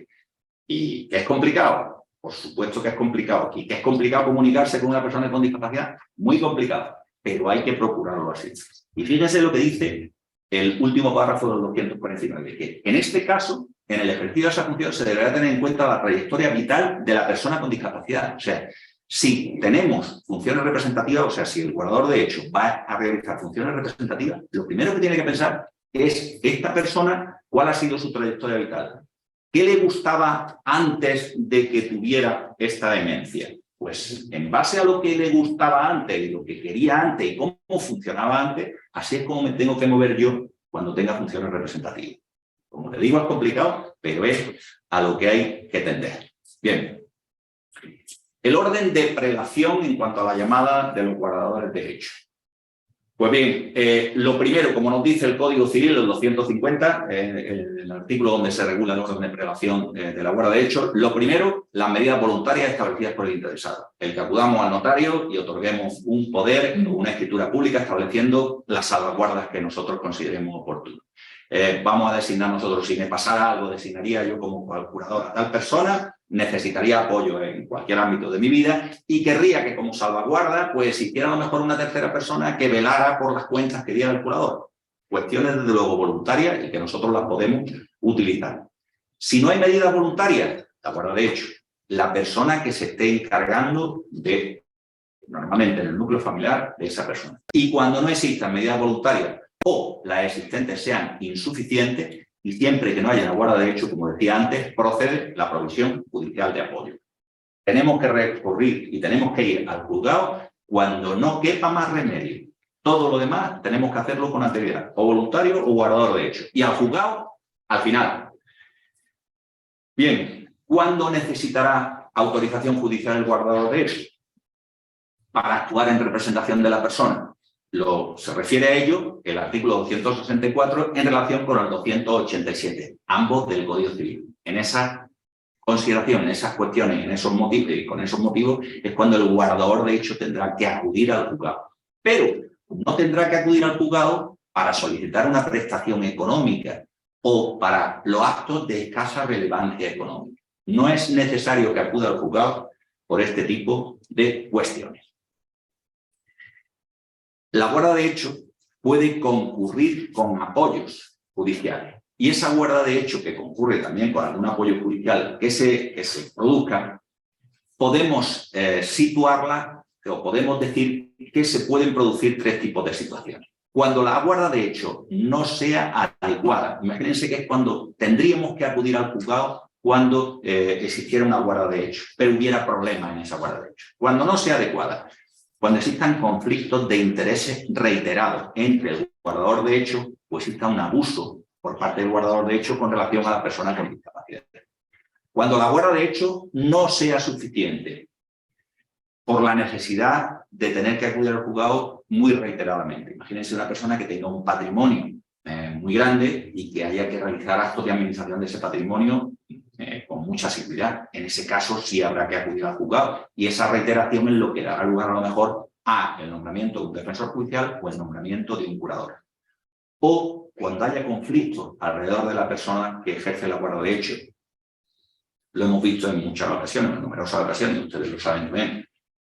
¿Y que es complicado? Por supuesto que es complicado. ¿Y que es complicado comunicarse con una persona con discapacidad? Muy complicado, pero hay que procurarlo así. Y fíjense lo que dice el último párrafo del 249, que en este caso, en el ejercicio de esa función, se deberá tener en cuenta la trayectoria vital de la persona con discapacidad. O sea, si tenemos funciones representativas, o sea, si el guardador de hechos va a realizar funciones representativas, lo primero que tiene que pensar es esta persona, cuál ha sido su trayectoria vital. ¿Qué le gustaba antes de que tuviera esta demencia? Pues en base a lo que le gustaba antes y lo que quería antes y cómo funcionaba antes, así es como me tengo que mover yo cuando tenga funciones representativas. Como le digo, es complicado, pero es a lo que hay que tender. Bien. El orden de prelación en cuanto a la llamada de los guardadores de hechos. Pues bien, lo primero, como nos dice el Código Civil, el 250, el artículo donde se regula el orden de prelación de la guarda de hechos, lo primero, las medidas voluntarias establecidas por el interesado. El que acudamos al notario y otorguemos un poder o una escritura pública estableciendo las salvaguardas que nosotros consideremos oportunas. Vamos a designar nosotros, si me pasara algo, designaría yo como curador a tal persona, necesitaría apoyo en cualquier ámbito de mi vida y querría que como salvaguarda pues existiera a lo mejor una tercera persona que velara por las cuentas que diera el curador. cuestiones desde luego voluntarias y que nosotros las podemos utilizar. Si no hay medidas voluntarias, la guarda de hecho, la persona que se esté encargando de, normalmente en el núcleo familiar, de esa persona. Y cuando no existan medidas voluntarias o las existentes sean insuficientes, y siempre que no haya una guarda de hecho, como decía antes, procede la provisión judicial de apoyo. Tenemos que recurrir y tenemos que ir al juzgado cuando no quepa más remedio. Todo lo demás tenemos que hacerlo con anterioridad, o voluntario o guardador de hecho. Y al juzgado, al final. Bien, ¿cuándo necesitará autorización judicial el guardador de hecho? Para actuar en representación de la persona. Se refiere a ello el artículo 264 en relación con el 287, ambos del Código Civil. En esa consideración, en esas cuestiones, en esos motivos, y con esos motivos es cuando el guardador de hecho tendrá que acudir al juzgado. Pero no tendrá que acudir al juzgado para solicitar una prestación económica o para los actos de escasa relevancia económica. No es necesario que acuda al juzgado por este tipo de cuestiones. La guarda de hecho puede concurrir con apoyos judiciales. Y esa guarda de hecho que concurre también con algún apoyo judicial que se produzca, podemos situarla o podemos decir que se pueden producir tres tipos de situaciones. Cuando la guarda de hecho no sea adecuada, imagínense que es cuando tendríamos que acudir al juzgado cuando existiera una guarda de hecho, pero hubiera problemas en esa guarda de hecho. Cuando no sea adecuada, cuando existan conflictos de intereses reiterados entre el guardador de hecho o exista un abuso por parte del guardador de hecho con relación a la persona con discapacidad. Cuando la guarda de hecho no sea suficiente por la necesidad de tener que acudir al juzgado muy reiteradamente. Imagínense una persona que tenga un patrimonio muy grande y que haya que realizar actos de administración de ese patrimonio con mucha seguridad. En ese caso sí habrá que acudir al juzgado y esa reiteración es lo que dará lugar a lo mejor a el nombramiento de un defensor judicial o el nombramiento de un curador. O cuando haya conflictos alrededor de la persona que ejerce la guarda de hecho. Lo hemos visto en muchas ocasiones, en numerosas ocasiones, ustedes lo saben bien.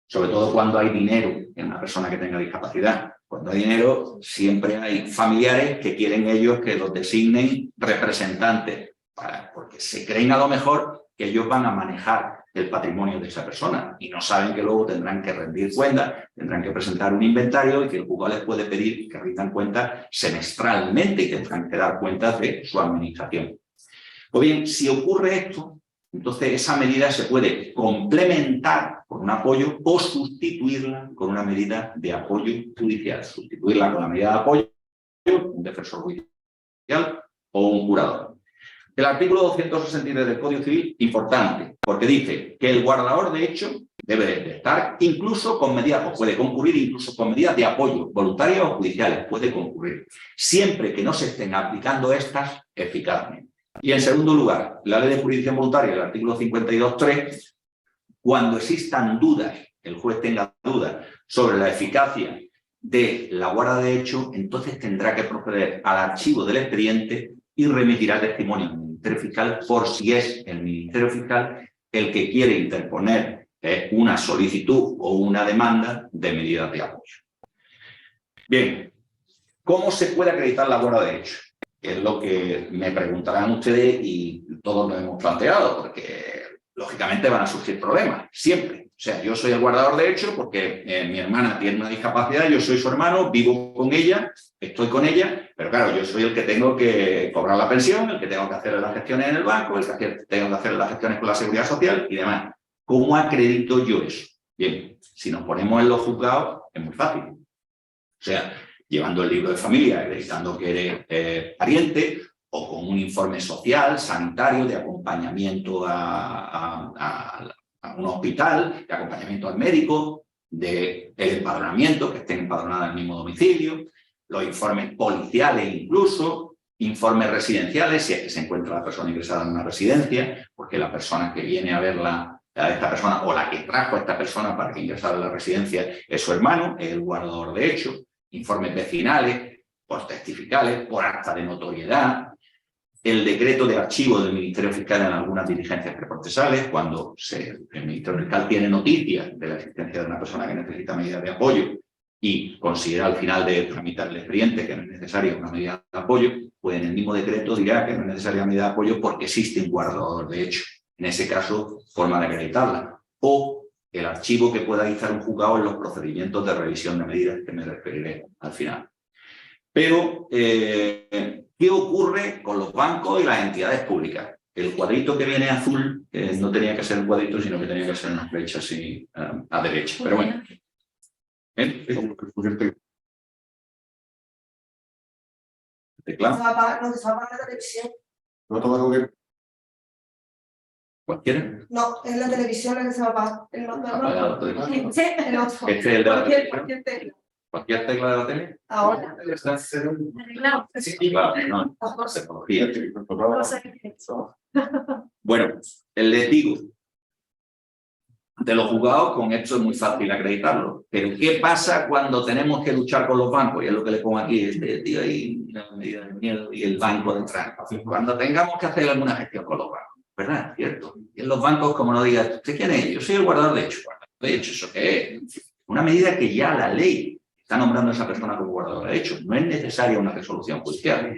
Sobre todo cuando hay dinero en una persona que tenga discapacidad. Cuando hay dinero, siempre hay familiares que quieren ellos que los designen representantes, porque se creen a lo mejor que ellos van a manejar el patrimonio de esa persona y no saben que luego tendrán que rendir cuentas, tendrán que presentar un inventario y que el juzgado les puede pedir que rindan cuentas semestralmente y tendrán que dar cuentas de su administración. Pues bien, si ocurre esto, entonces esa medida se puede complementar con un apoyo o sustituirla con una medida de apoyo judicial. Sustituirla con la medida de apoyo, un defensor judicial o un curador. El artículo 263 del Código Civil, importante, porque dice que el guardador de hecho debe de estar incluso con medidas, o puede concurrir incluso con medidas de apoyo, voluntarias o judiciales, puede concurrir, siempre que no se estén aplicando estas eficazmente. Y en segundo lugar, la Ley de Jurisdicción Voluntaria, el artículo 52.3, cuando existan dudas, el juez tenga dudas sobre la eficacia de la guarda de hecho, entonces tendrá que proceder al archivo del expediente y remitirá testimonio al Ministerio Fiscal por si es el Ministerio Fiscal el que quiere interponer una solicitud o una demanda de medidas de apoyo. Bien, ¿cómo se puede acreditar la guarda de hecho? Es lo que me preguntarán ustedes y todos nos hemos planteado, porque lógicamente van a surgir problemas, siempre. O sea, yo soy el guardador de hecho porque mi hermana tiene una discapacidad, yo soy su hermano, vivo con ella, estoy con ella, pero claro, yo soy el que tengo que cobrar la pensión, el que tengo que hacer las gestiones en el banco, el que tengo que hacer las gestiones con la Seguridad Social y demás. ¿Cómo acredito yo eso? Bien, si nos ponemos en los juzgados, es muy fácil. O sea, llevando el libro de familia, acreditando que eres pariente, o con un informe social, sanitario, de acompañamiento a un hospital, de acompañamiento al médico, de el empadronamiento, que estén empadronadas en el mismo domicilio, los informes policiales incluso, informes residenciales, si es que se encuentra la persona ingresada en una residencia, porque la persona que viene a verla a esta persona, o la que trajo a esta persona para que ingresara en la residencia, es su hermano, es el guardador de hecho, informes vecinales, por testificales, por acta de notoriedad, el decreto de archivo del Ministerio Fiscal en algunas diligencias preprocesales, cuando el Ministerio Fiscal tiene noticias de la existencia de una persona que necesita medidas de apoyo, y considera al final de tramitar el expediente que no es necesaria una medida de apoyo, pues en el mismo decreto dirá que no es necesaria medida de apoyo porque existe un guardador de hecho. En ese caso, forma de acreditarla. O el archivo que pueda dictar un juzgado en los procedimientos de revisión de medidas, que me referiré al final. Pero, ¿qué ocurre con los bancos y las entidades públicas? El cuadrito que viene azul no tenía que ser un cuadrito, sino que tenía que ser una flecha así a derecha. Pero bueno. ¿Teclado? No, que se va a apagar la televisión. ¿No toma cualquier? ¿Cualquiera? No, es la televisión la que se va a apagar. El mando Apagado, el otro. ¿Este es el de la tele? ¿Cualquier tecla de la tele? Ahora. Arreglado. Sí, claro, no. Tecnología. Bueno, les digo, de los juzgados con esto es muy fácil acreditarlo. Pero ¿qué pasa cuando tenemos que luchar con los bancos? Y es lo que le pongo aquí, este tío ahí, una medida de miedo y el banco detrás. Cuando tengamos que hacer alguna gestión con los bancos, ¿verdad? ¿Cierto? Y en los bancos, como no digas, ¿usted quién es? Yo soy el guardador de hecho. Guardador de hecho, ¿eso qué es? Una medida que ya la ley está nombrando a esa persona como guardador de hecho. No es necesaria una resolución judicial.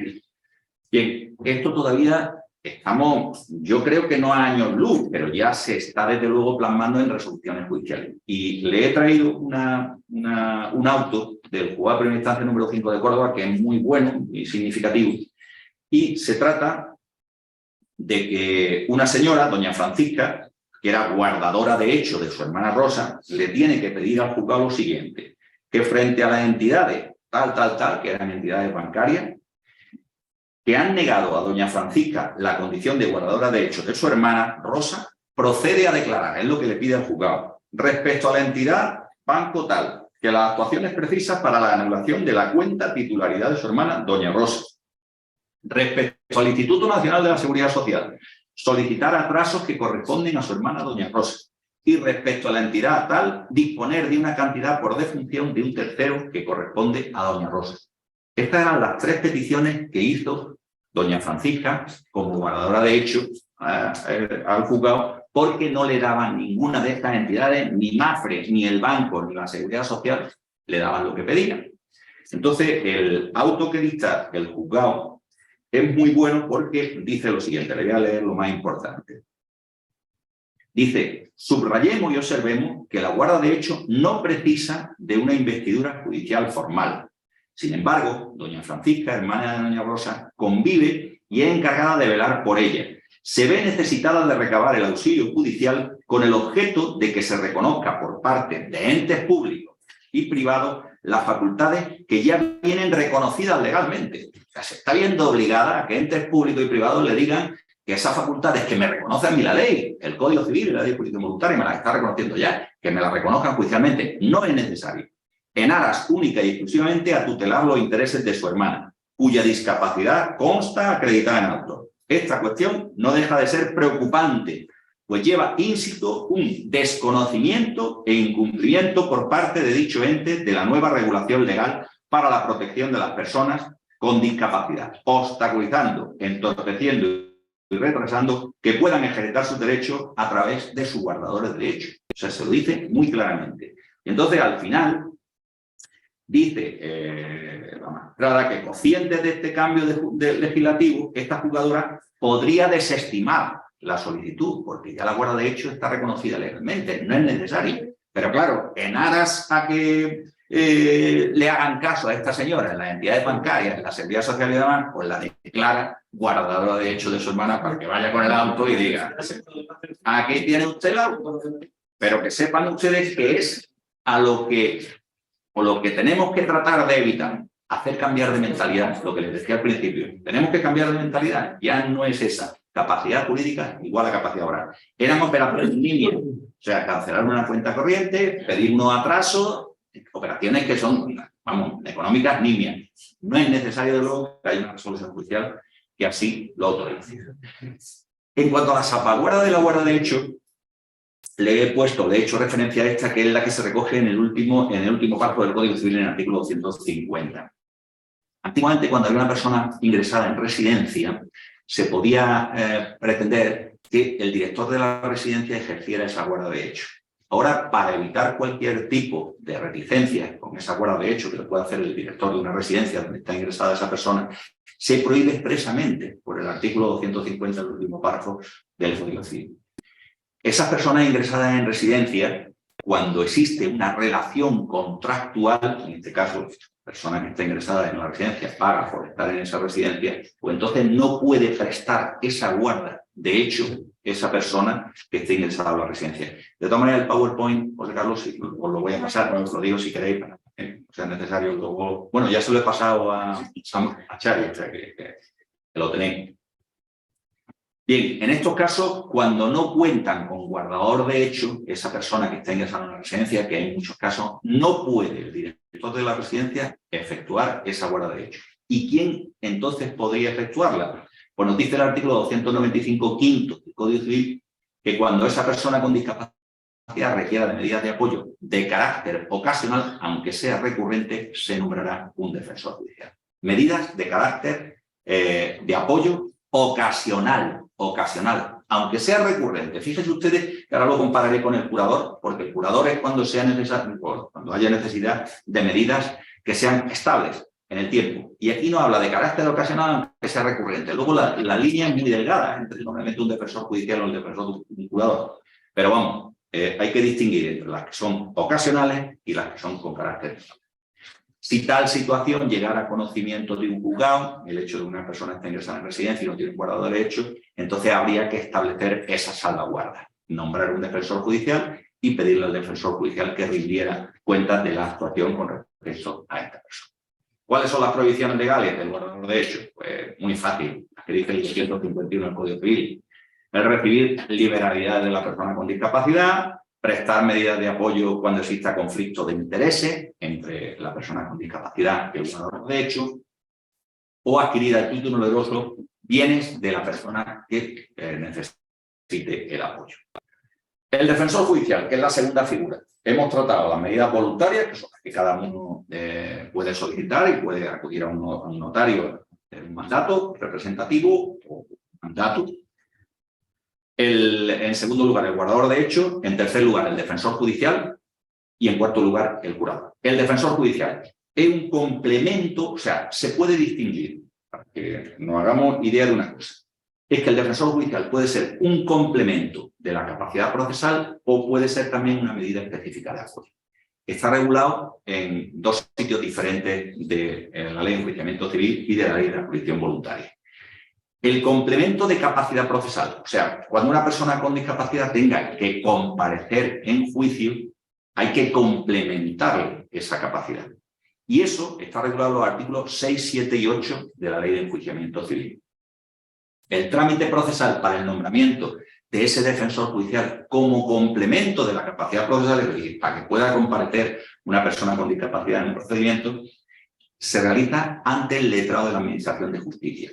Bien, esto todavía estamos, yo creo que no a años luz, pero ya se está desde luego plasmando en resoluciones judiciales. Y le he traído un auto del juzgado de primera instancia número 5 de Córdoba, que es muy bueno y significativo. Y se trata de que una señora, doña Francisca, que era guardadora de hecho de su hermana Rosa, le tiene que pedir al juzgado lo siguiente, que frente a las entidades tal, que eran entidades bancarias, que han negado a doña Francisca la condición de guardadora de hecho de su hermana Rosa, procede a declarar, es lo que le pide al juzgado, respecto a la entidad banco tal, que las actuaciones precisas para la anulación de la cuenta titularidad de su hermana doña Rosa. Respecto al Instituto Nacional de la Seguridad Social, solicitar atrasos que corresponden a su hermana doña Rosa. Y respecto a la entidad tal, disponer de una cantidad por defunción de un tercero que corresponde a doña Rosa. Estas eran las tres peticiones que hizo doña Francisca como guardadora de hecho al juzgado, porque no le daban ninguna de estas entidades, ni MAFRE, ni el banco, ni la Seguridad Social, le daban lo que pedían. Entonces, el auto que dicta el juzgado es muy bueno porque dice lo siguiente, le voy a leer lo más importante. Dice, subrayemos y observemos que la guarda de hecho no precisa de una investidura judicial formal. Sin embargo, doña Francisca, hermana de doña Rosa, convive y es encargada de velar por ella. Se ve necesitada de recabar el auxilio judicial con el objeto de que se reconozca por parte de entes públicos y privados las facultades que ya vienen reconocidas legalmente. O sea, se está viendo obligada a que entes públicos y privados le digan que esas facultades que me reconocen a mí la ley, el Código Civil y la ley de jurisdicción voluntaria, me las está reconociendo ya, que me las reconozcan judicialmente, no es necesario. En aras única y exclusivamente a tutelar los intereses de su hermana, cuya discapacidad consta acreditada en auto. Esta cuestión no deja de ser preocupante, pues lleva íncito un desconocimiento e incumplimiento por parte de dicho ente de la nueva regulación legal para la protección de las personas con discapacidad, obstaculizando, entorpeciendo y retrasando que puedan ejercitar sus derechos a través de sus guardadores de derechos. O sea, se lo dice muy claramente. Y entonces, al final, dice la magistrada que consciente de este cambio legislativo, esta juzgadora podría desestimar la solicitud, porque ya la guarda de hecho está reconocida legalmente, no es necesario. Pero claro, en aras a que le hagan caso a esta señora en las entidades bancarias, en la Seguridad Social y demás, pues la declara guardadora de hecho de su hermana para que vaya con el auto y diga, aquí tiene usted el auto, pero que sepan ustedes que es a lo que tenemos que tratar de evitar, hacer cambiar de mentalidad, lo que les decía al principio. Tenemos que cambiar de mentalidad, ya no es esa. Capacidad jurídica igual a capacidad oral. Eran operaciones nimias, o sea, cancelar una cuenta corriente, pedir unos atrasos, operaciones que son, vamos, económicas nimias. No es necesario, de luego, que haya una resolución judicial que así lo autorice. En cuanto a la salvaguarda de la guarda de hecho, le he puesto, de hecho, referencia a esta, que es la que se recoge en el último párrafo del Código Civil, en el artículo 250. Antiguamente, cuando había una persona ingresada en residencia, se podía pretender que el director de la residencia ejerciera esa guarda de hecho. Ahora, para evitar cualquier tipo de reticencia con esa guarda de hecho que lo puede hacer el director de una residencia donde está ingresada esa persona, se prohíbe expresamente por el artículo 250 del último párrafo del Código Civil. Esas personas ingresadas en residencia, cuando existe una relación contractual, en este caso, la persona que está ingresada en la residencia paga por estar en esa residencia, pues entonces no puede prestar esa guarda de hecho esa persona que esté ingresada a la residencia. De todas maneras, el PowerPoint, José Carlos, os lo voy a pasar, no os lo digo si queréis, para que sea necesario luego. Bueno, ya se lo he pasado a Chari, o sea que lo tenéis. Bien, en estos casos, cuando no cuentan con guardador de hecho, esa persona que está ingresada en la residencia, que hay muchos casos, no puede el director de la residencia efectuar esa guarda de hecho. ¿Y quién entonces podría efectuarla? Pues nos dice el artículo 295 quinto del Código Civil que cuando esa persona con discapacidad requiera de medidas de apoyo de carácter ocasional, aunque sea recurrente, se nombrará un defensor judicial. Medidas de carácter de apoyo ocasional, aunque sea recurrente. Fíjense ustedes que ahora lo compararé con el curador, porque el curador es cuando sea necesario, cuando haya necesidad de medidas que sean estables en el tiempo. Y aquí no habla de carácter ocasional, aunque sea recurrente. Luego la línea es muy delgada entre normalmente un defensor judicial o el defensor de un curador. Pero vamos, hay que distinguir entre las que son ocasionales y las que son con carácter. Si tal situación llegara a conocimiento de un juzgado, el hecho de una persona está ingresada en residencia y no tiene un guardador de hecho, entonces habría que establecer esa salvaguarda, nombrar un defensor judicial y pedirle al defensor judicial que rindiera cuentas de la actuación con respecto a esta persona. ¿Cuáles son las prohibiciones legales del guardador de hecho? Pues muy fácil, las que dice el 251 del Código Civil. El recibir liberalidad de la persona con discapacidad, prestar medidas de apoyo cuando exista conflicto de intereses entre la persona con discapacidad y el guardador de hecho, o adquirir a título oneroso bienes de la persona que necesite el apoyo. El defensor judicial, que es la segunda figura. Hemos tratado las medidas voluntarias, que son las que cada uno puede solicitar y puede acudir a un notario en un mandato representativo o mandato. En segundo lugar, el guardador de hecho. En tercer lugar, el defensor judicial. Y en cuarto lugar, el curador. El defensor judicial es un complemento, o sea, se puede distinguir, para que nos hagamos idea de una cosa. Es que el defensor judicial puede ser un complemento de la capacidad procesal o puede ser también una medida específica de apoyo. Está regulado en dos sitios diferentes de la Ley de Enjuiciamiento Civil y de la Ley de Jurisdicción Voluntaria. El complemento de capacidad procesal, o sea, cuando una persona con discapacidad tenga que comparecer en juicio, hay que complementar esa capacidad. Y eso está regulado en los artículos 6, 7 y 8 de la Ley de Enjuiciamiento Civil. El trámite procesal para el nombramiento de ese defensor judicial como complemento de la capacidad procesal, es decir, para que pueda comparecer una persona con discapacidad en un procedimiento, se realiza ante el letrado de la Administración de Justicia.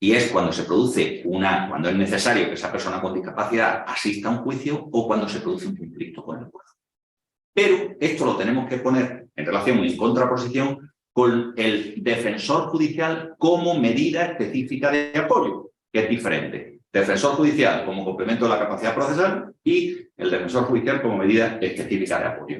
Y es cuando se produce cuando es necesario que esa persona con discapacidad asista a un juicio o cuando se produce un conflicto con el juez. Pero esto lo tenemos que poner en relación y en contraposición con el defensor judicial como medida específica de apoyo, que es diferente. Defensor judicial como complemento de la capacidad procesal y el defensor judicial como medida específica de apoyo.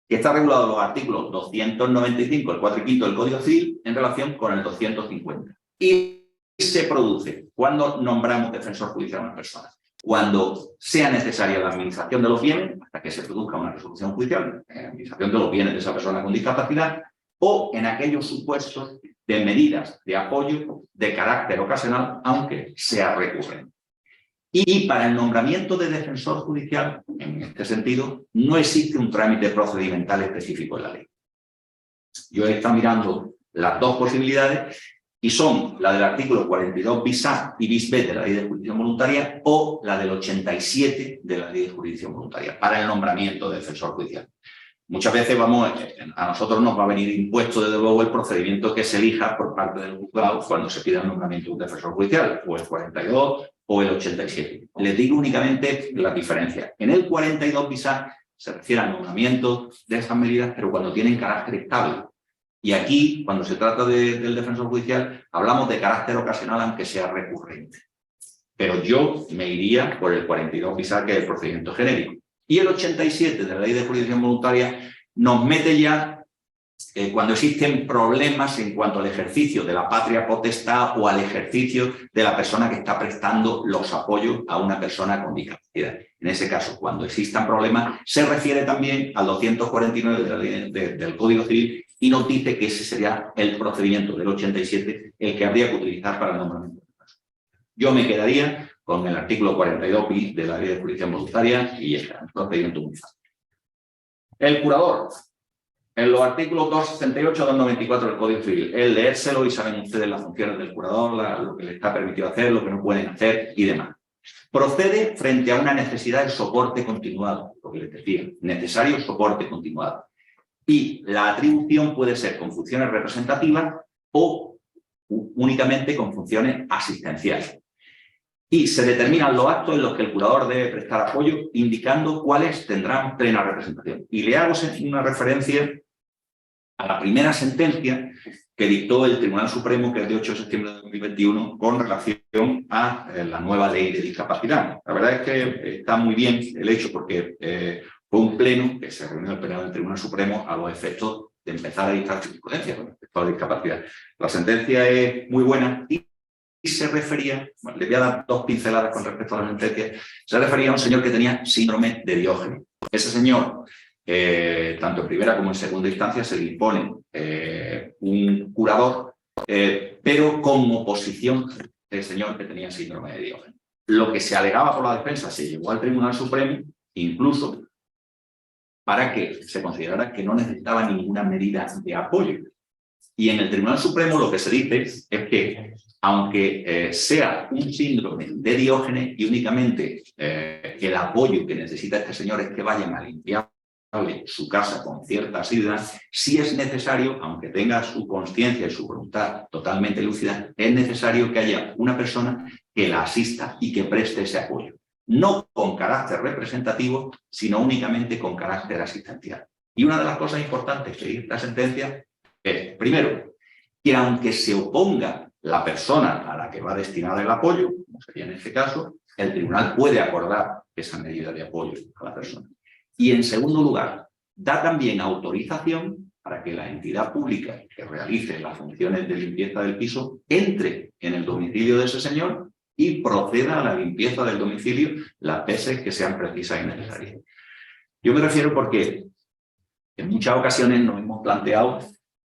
Que está regulado en los artículos 295, el 4 y 5 del Código Civil en relación con el 250. Y se produce cuando nombramos defensor judicial a una persona. Cuando sea necesaria la administración de los bienes, hasta que se produzca una resolución judicial, la administración de los bienes de esa persona con discapacidad, o en aquellos supuestos de medidas de apoyo de carácter ocasional, aunque sea recurrente. Y para el nombramiento de defensor judicial, en este sentido, no existe un trámite procedimental específico en la ley. Yo he estado mirando las dos posibilidades y son la del artículo 42 bis A y bis B de la Ley de Jurisdicción Voluntaria o la del 87 de la Ley de Jurisdicción Voluntaria para el nombramiento de defensor judicial. Muchas veces a nosotros nos va a venir impuesto desde luego el procedimiento que se elija por parte del juzgado cuando se pida el nombramiento de un defensor judicial, o el 42 o el 87. Les digo únicamente la diferencia. En el 42 bis A se refiere al nombramiento de esas medidas, pero cuando tienen carácter estable. Y aquí, cuando se trata del defensor judicial, hablamos de carácter ocasional, aunque sea recurrente. Pero yo me iría por el 42 bis A, que es el procedimiento genérico. Y el 87 de la Ley de Jurisdicción Voluntaria nos mete ya cuando existen problemas en cuanto al ejercicio de la patria potestad o al ejercicio de la persona que está prestando los apoyos a una persona con discapacidad. En ese caso, cuando existan problemas, se refiere también al 249 de la ley del Código Civil y nos dice que ese sería el procedimiento del 87 el que habría que utilizar para el nombramiento. Yo me quedaría con el artículo 42 bis de la Ley de Jurisdicción Voluntaria y ya está, un procedimiento muy fácil. El curador. En los artículos 268 a 294 del Código Civil, el leérselo y saben ustedes las funciones del curador, lo que le está permitido hacer, lo que no pueden hacer y demás. Procede frente a una necesidad de soporte continuado, lo que les decía, necesario soporte continuado. Y la atribución puede ser con funciones representativas o únicamente con funciones asistenciales. Y se determinan los actos en los que el curador debe prestar apoyo, indicando cuáles tendrán plena representación. Y le hago una referencia a la primera sentencia que dictó el Tribunal Supremo, que es de 8 de septiembre de 2021, con relación a la nueva ley de discapacidad. La verdad es que está muy bien el hecho, porque fue un pleno que se reunió el pleno del Tribunal Supremo a los efectos de empezar a dictar jurisprudencia con respecto a la discapacidad. La sentencia es muy buena y se refería, bueno, le voy a dar dos pinceladas con respecto a la sentencia, se refería a un señor que tenía síndrome de Diógenes. Ese señor, tanto en primera como en segunda instancia, se le impone un curador, pero con oposición del señor que tenía síndrome de Diógenes. Lo que se alegaba por la defensa se llevó al Tribunal Supremo, incluso para que se considerara que no necesitaba ninguna medida de apoyo. Y en el Tribunal Supremo lo que se dice es que, aunque sea un síndrome de Diógenes y únicamente el apoyo que necesita este señor es que vayan a limpiar su casa con cierta asiduidad, sí es necesario, aunque tenga su conciencia y su voluntad totalmente lúcida, es necesario que haya una persona que la asista y que preste ese apoyo. No con carácter representativo, sino únicamente con carácter asistencial. Y una de las cosas importantes que dice esta sentencia es, primero, que aunque se oponga la persona a la que va destinado el apoyo, como sería en este caso, el tribunal puede acordar esa medida de apoyo a la persona. Y en segundo lugar, da también autorización para que la entidad pública que realice las funciones de limpieza del piso entre en el domicilio de ese señor y proceda a la limpieza del domicilio las veces que sean precisas y necesarias. Yo me refiero porque en muchas ocasiones nos hemos planteado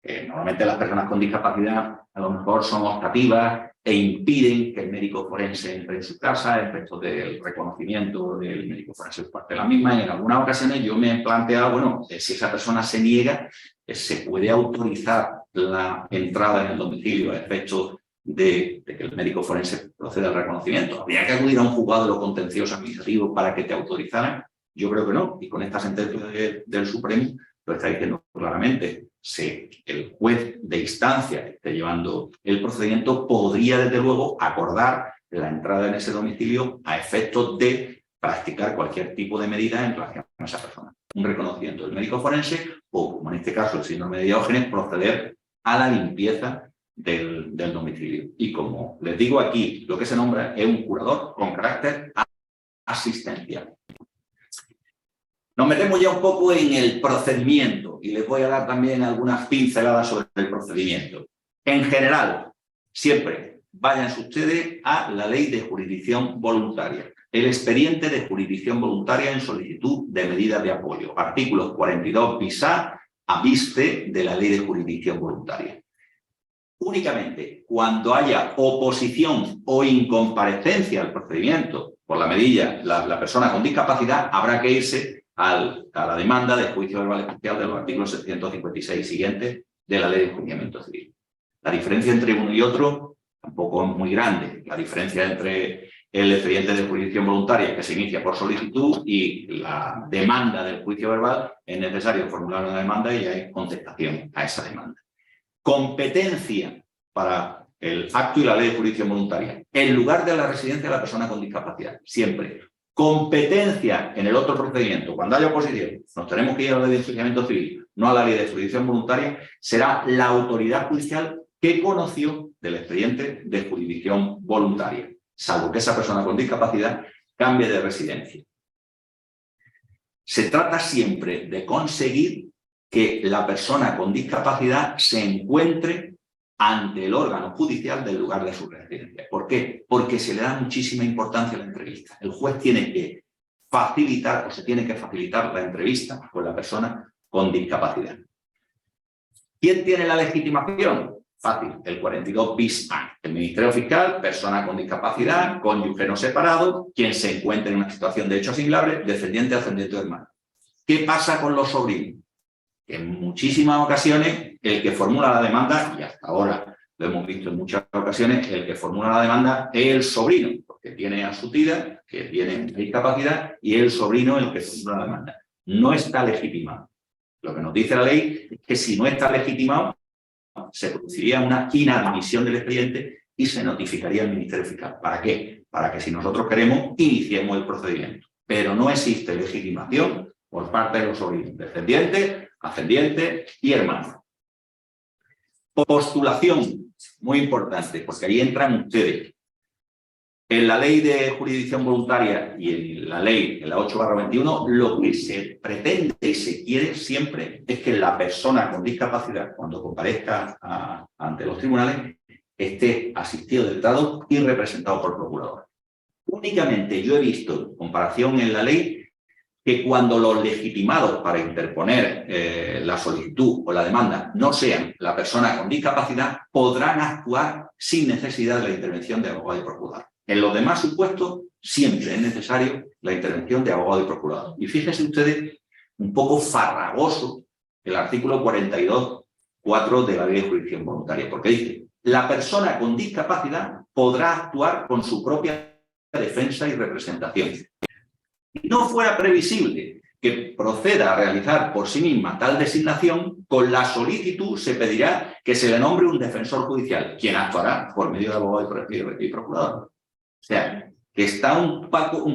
que normalmente las personas con discapacidad a lo mejor son optativas e impiden que el médico forense entre en su casa, efecto del reconocimiento del médico forense por parte de la misma. Y en algunas ocasiones yo me he planteado, bueno, si esa persona se niega, se puede autorizar la entrada en el domicilio a efectos de que el médico forense proceda al reconocimiento. ¿Habría que acudir a un juzgado de lo contencioso administrativo para que te autorizaran? Yo creo que no. Y con esta sentencia del Supremo lo está diciendo claramente. Si el juez de instancia que esté llevando el procedimiento podría, desde luego, acordar la entrada en ese domicilio a efectos de practicar cualquier tipo de medida en relación a esa persona. Un reconocimiento del médico forense o, como en este caso el síndrome de Diógenes, proceder a la limpieza del domicilio. Y como les digo aquí, lo que se nombra es un curador con carácter asistencial. Nos metemos ya un poco en el procedimiento y les voy a dar también algunas pinceladas sobre el procedimiento. En general, siempre váyanse ustedes a la Ley de Jurisdicción Voluntaria, el expediente de jurisdicción voluntaria en solicitud de medidas de apoyo, artículos 42 bis A bis C de la Ley de Jurisdicción Voluntaria. Únicamente cuando haya oposición o incomparecencia al procedimiento por la medida, la persona con discapacidad, habrá que irse a la demanda de juicio verbal especial de los artículos 756 siguientes de la Ley de Enjuiciamiento Civil. La diferencia entre uno y otro tampoco es muy grande. La diferencia entre el expediente de jurisdicción voluntaria que se inicia por solicitud y la demanda del juicio verbal, es necesario formular una demanda y hay contestación a esa demanda. Competencia para el acto y la Ley de Jurisdicción Voluntaria en lugar de la residencia de la persona con discapacidad, siempre. Competencia en el otro procedimiento, cuando haya oposición, nos tenemos que ir a la Ley de Enjuiciamiento Civil, no a la Ley de Jurisdicción Voluntaria, será la autoridad judicial que conoció del expediente de jurisdicción voluntaria, salvo que esa persona con discapacidad cambie de residencia. Se trata siempre de conseguir que la persona con discapacidad se encuentre ante el órgano judicial del lugar de su residencia. ¿Por qué? Porque se le da muchísima importancia a la entrevista. El juez tiene que facilitar o se tiene que facilitar la entrevista con la persona con discapacidad. ¿Quién tiene la legitimación? Fácil, el 42 bis A. El Ministerio Fiscal, persona con discapacidad, cónyuge no separado, quien se encuentre en una situación de hecho asimilable, descendiente, ascendiente o hermano. ¿Qué pasa con los sobrinos? En muchísimas ocasiones, el que formula la demanda, y hasta ahora lo hemos visto en muchas ocasiones, el que formula la demanda es el sobrino, porque tiene a su tía, que tiene discapacidad, y es el sobrino el que formula la demanda. No está legitimado. Lo que nos dice la ley es que si no está legitimado, se produciría una inadmisión del expediente y se notificaría al Ministerio Fiscal. ¿Para qué? Para que si nosotros queremos, iniciemos el procedimiento. Pero no existe legitimación por parte de los sobrinos, descendientes, ascendientes y hermanos. Postulación, muy importante, porque ahí entran ustedes. En la ley de jurisdicción voluntaria y en la ley, en la 8/21, lo que se pretende y se quiere siempre es que la persona con discapacidad, cuando comparezca ante los tribunales, esté asistido del Estado y representado por procurador. Únicamente yo he visto, en comparación en la ley, que cuando los legitimados para interponer la solicitud o la demanda no sean la persona con discapacidad, podrán actuar sin necesidad de la intervención de abogado y procurador. En los demás supuestos, siempre es necesario la intervención de abogado y procurador. Y fíjense ustedes, un poco farragoso, el artículo 42.4 de la Ley de Jurisdicción Voluntaria, porque dice: la persona con discapacidad podrá actuar con su propia defensa y representación. Si no fuera previsible que proceda a realizar por sí misma tal designación, con la solicitud se pedirá que se le nombre un defensor judicial, quien actuará por medio de abogado y procurador. O sea, que está un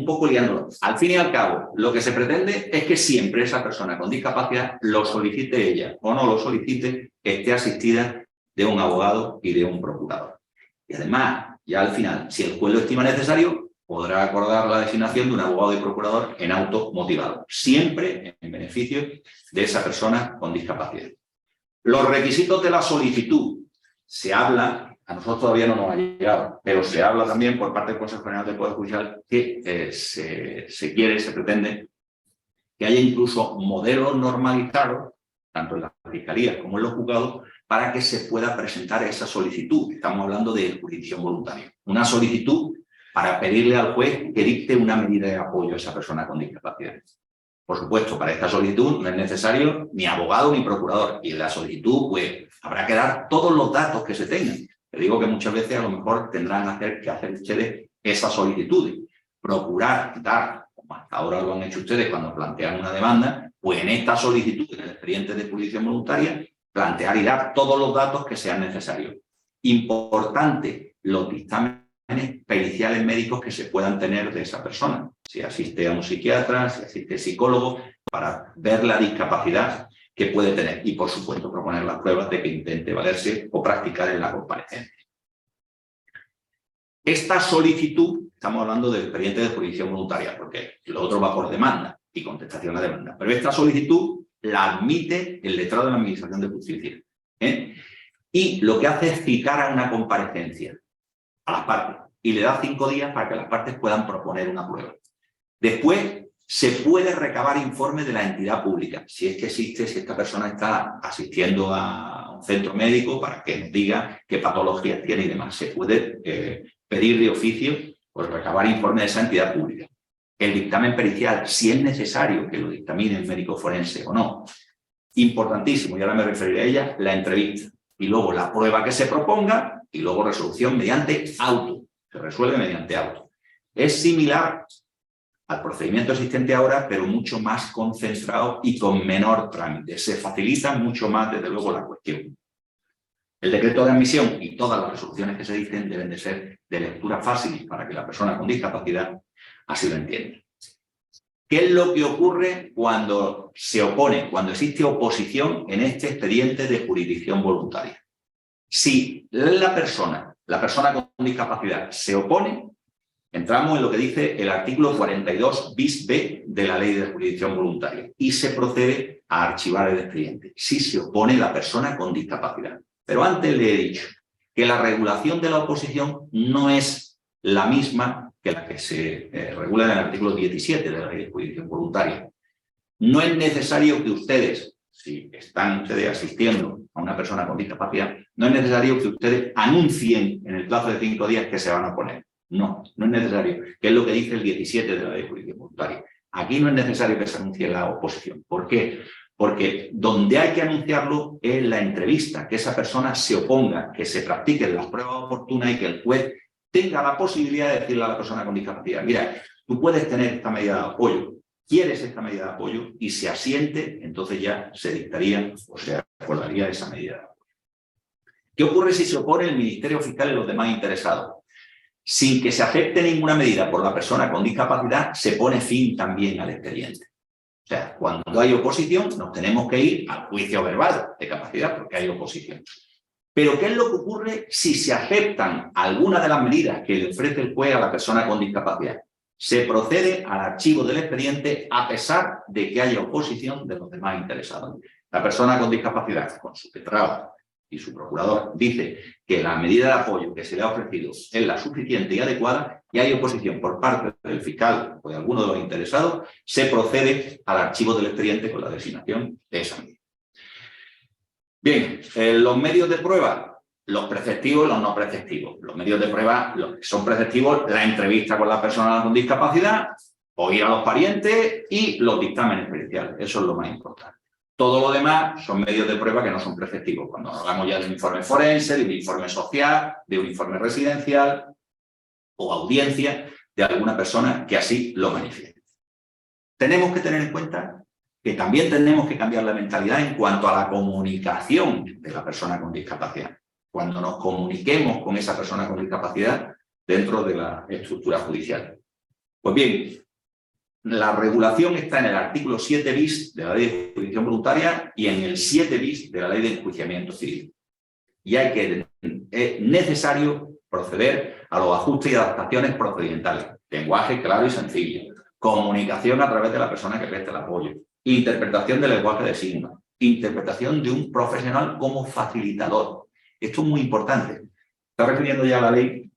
poco liándolo. Al fin y al cabo, lo que se pretende es que siempre esa persona con discapacidad, lo solicite ella o no lo solicite, esté asistida de un abogado y de un procurador. Y además, ya al final, si el juez lo estima necesario, podrá acordar la designación de un abogado y procurador en auto motivado, siempre en beneficio de esa persona con discapacidad. Los requisitos de la solicitud. Se habla, a nosotros todavía no nos ha llegado, pero se habla también por parte del Consejo General del Poder Judicial que se pretende que haya incluso modelos normalizados, tanto en las fiscalías como en los juzgados, para que se pueda presentar esa solicitud. Estamos hablando de jurisdicción voluntaria. Una solicitud para pedirle al juez que dicte una medida de apoyo a esa persona con discapacidad. Por supuesto, para esta solicitud no es necesario ni abogado ni procurador. Y en la solicitud, pues, habrá que dar todos los datos que se tengan. Te digo que muchas veces a lo mejor tendrán que hacer ustedes esas solicitudes. Procurar dar, como hasta ahora lo han hecho ustedes cuando plantean una demanda, pues en esta solicitud, en el expediente de jurisdicción voluntaria, plantear y dar todos los datos que sean necesarios. Importante, los dictámenes periciales médicos que se puedan tener de esa persona. Si asiste a un psiquiatra, si asiste a psicólogo, para ver la discapacidad que puede tener. Y, por supuesto, proponer las pruebas de que intente valerse o practicar en la comparecencia. Esta solicitud, estamos hablando del expediente de jurisdicción voluntaria, porque lo otro va por demanda y contestación a la demanda. Pero esta solicitud la admite el letrado de la Administración de Justicia. Y lo que hace es citar a una comparecencia a las partes y le da 5 días para que las partes puedan proponer una prueba. Después se puede recabar informe de la entidad pública, si es que existe, si esta persona está asistiendo a un centro médico para que nos diga qué patologías tiene y demás. Se puede pedir de oficio pues, recabar informe de esa entidad pública. El dictamen pericial, si es necesario que lo dictamine el médico forense o no. Importantísimo, y ahora me referiré a ella, la entrevista. Y luego la prueba que se proponga y luego resolución mediante auto. Se resuelve mediante auto. Es similar al procedimiento existente ahora, pero mucho más concentrado y con menor trámite. Se facilita mucho más, desde luego, la cuestión. El decreto de admisión y todas las resoluciones que se dicten deben de ser de lectura fácil para que la persona con discapacidad así lo entienda. ¿Qué es lo que ocurre cuando se opone, cuando existe oposición en este expediente de jurisdicción voluntaria? Si la persona con discapacidad se opone, entramos en lo que dice el artículo 42 bis B de la Ley de Jurisdicción Voluntaria y se procede a archivar el expediente si se opone la persona con discapacidad. Pero antes le he dicho que la regulación de la oposición no es la misma que la que se regula en el artículo 17 de la Ley de Jurisdicción Voluntaria. No es necesario que ustedes, si están ustedes asistiendo a una persona con discapacidad, no es necesario que ustedes anuncien en el plazo de 5 días que se van a oponer. No, no es necesario, que es lo que dice el 17 de la Ley de Jurisdicción Voluntaria. Aquí no es necesario que se anuncie la oposición. ¿Por qué? Porque donde hay que anunciarlo es la entrevista, que esa persona se oponga, que se practiquen las pruebas oportunas y que el juez tenga la posibilidad de decirle a la persona con discapacidad: mira, tú puedes tener esta medida de apoyo, quieres esta medida de apoyo, y se asiente, entonces ya se dictaría o se acordaría esa medida de apoyo. ¿Qué ocurre si se opone el Ministerio Fiscal y los demás interesados? Sin que se acepte ninguna medida por la persona con discapacidad, se pone fin también al expediente. O sea, cuando hay oposición, nos tenemos que ir al juicio verbal de capacidad porque hay oposición. Pero ¿qué es lo que ocurre si se aceptan algunas de las medidas que le ofrece el juez a la persona con discapacidad? Se procede al archivo del expediente a pesar de que haya oposición de los demás interesados. La persona con discapacidad, con su letrado y su procurador, dice que la medida de apoyo que se le ha ofrecido es la suficiente y adecuada y hay oposición por parte del fiscal o de alguno de los interesados, se procede al archivo del expediente con la designación de esa medida. Bien, los medios de prueba, los preceptivos y los no preceptivos. Los medios de prueba, los que son preceptivos, la entrevista con la persona con discapacidad, oír a los parientes y los dictámenes periciales. Eso es lo más importante. Todo lo demás son medios de prueba que no son preceptivos. Cuando hablamos ya de un informe forense, de un informe social, de un informe residencial o audiencia de alguna persona que así lo manifieste. Tenemos que tener en cuenta que también tenemos que cambiar la mentalidad en cuanto a la comunicación de la persona con discapacidad. Cuando nos comuniquemos con esa persona con discapacidad dentro de la estructura judicial. Pues bien, la regulación está en el artículo 7 bis de la Ley de Jurisdicción Voluntaria y en el 7 bis de la Ley de Enjuiciamiento Civil. Y es necesario proceder a los ajustes y adaptaciones procedimentales. Lenguaje claro y sencillo. Comunicación a través de la persona que presta el apoyo. Interpretación del lenguaje de signos. Interpretación de un profesional como facilitador. Esto es muy importante. Está refiriendo ya la ley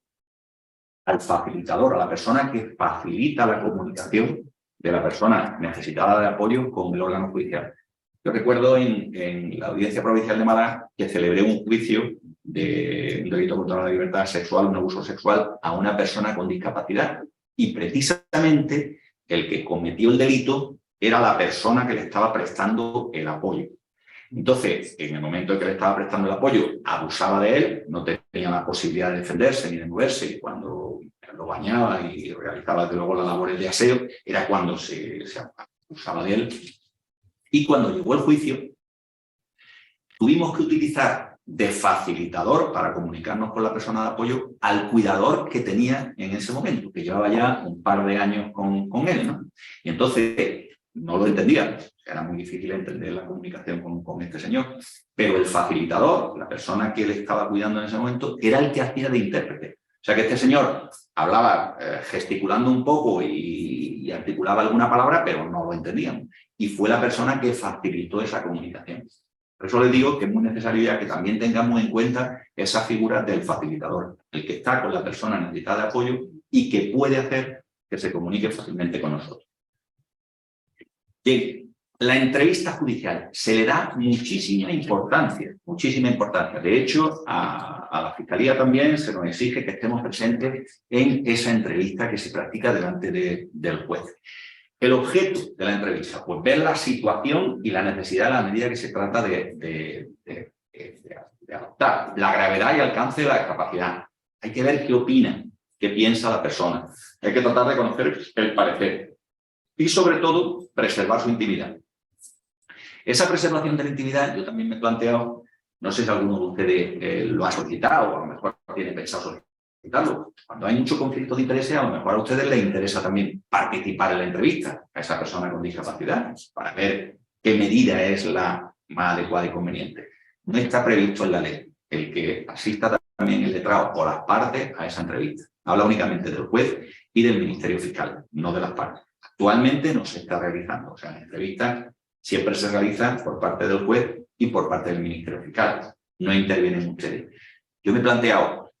al facilitador, a la persona que facilita la comunicación de la persona necesitada de apoyo con el órgano judicial. Yo recuerdo en la Audiencia Provincial de Málaga que celebré un juicio de un delito contra la libertad sexual, un abuso sexual a una persona con discapacidad y precisamente el que cometió el delito era la persona que le estaba prestando el apoyo. Entonces, en el momento en que le estaba prestando el apoyo, abusaba de él, no tenía la posibilidad de defenderse ni de moverse. Cuando lo bañaba y realizaba desde luego las labores de aseo, era cuando se abusaba de él. Y cuando llegó el juicio, tuvimos que utilizar de facilitador para comunicarnos con la persona de apoyo al cuidador que tenía en ese momento, que llevaba ya un par de años con él, ¿no? Y entonces no lo entendía, era muy difícil entender la comunicación con este señor, pero el facilitador, la persona que le estaba cuidando en ese momento, era el que hacía de intérprete. O sea que este señor hablaba gesticulando un poco y articulaba alguna palabra, pero no lo entendíamos. Y fue la persona que facilitó esa comunicación. Por eso les digo que es muy necesario ya que también tengamos en cuenta esa figura del facilitador, el que está con la persona necesitada de apoyo y que puede hacer que se comunique fácilmente con nosotros. Bien, la entrevista judicial se le da muchísima importancia, muchísima importancia. De hecho, a la Fiscalía también se nos exige que estemos presentes en esa entrevista que se practica delante del juez. El objeto de la entrevista, pues ver la situación y la necesidad de la medida que se trata de adoptar, la gravedad y alcance de la discapacidad. Hay que ver qué opina, qué piensa la persona. Hay que tratar de conocer el parecer. Y sobre todo, preservar su intimidad. Esa preservación de la intimidad, yo también me he planteado, no sé si alguno de ustedes lo ha solicitado o a lo mejor tiene pensado solicitarlo. Cuando hay mucho conflicto de intereses, a lo mejor a ustedes les interesa también participar en la entrevista a esa persona con discapacidad para ver qué medida es la más adecuada y conveniente. No está previsto en la ley el que asista también el letrado o las partes a esa entrevista. Habla únicamente del juez y del Ministerio Fiscal, no de las partes. Actualmente no se está realizando, o sea, la entrevista siempre se realiza por parte del juez y por parte del Ministerio Fiscal. No intervienen ustedes. Yo me he planteado,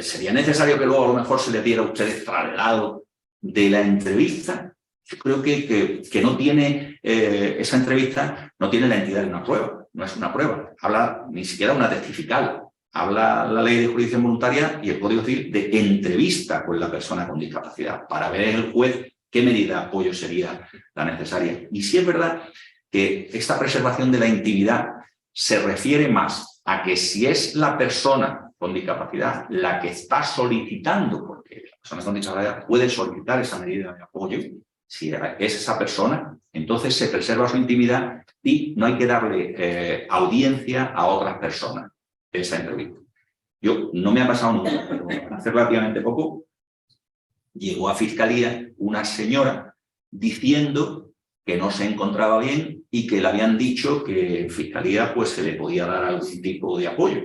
¿sería necesario que luego a lo mejor se le diera a ustedes traslado de la entrevista? Yo creo que no tiene, esa entrevista no tiene la entidad de una prueba, no es una prueba, habla ni siquiera una testifical, habla la Ley de Jurisdicción Voluntaria y el Código Civil de entrevista con la persona con discapacidad, para ver el juez qué medida de apoyo sería la necesaria. Y sí es verdad que esta preservación de la intimidad se refiere más a que si es la persona con discapacidad la que está solicitando, porque la persona con discapacidad puede solicitar esa medida de apoyo, si es esa persona, entonces se preserva su intimidad y no hay que darle audiencia a otras personas de esa entrevista. Yo no me ha pasado nunca, pero hace relativamente poco llegó a Fiscalía una señora diciendo que no se encontraba bien y que le habían dicho que en Fiscalía pues, se le podía dar algún tipo de apoyo.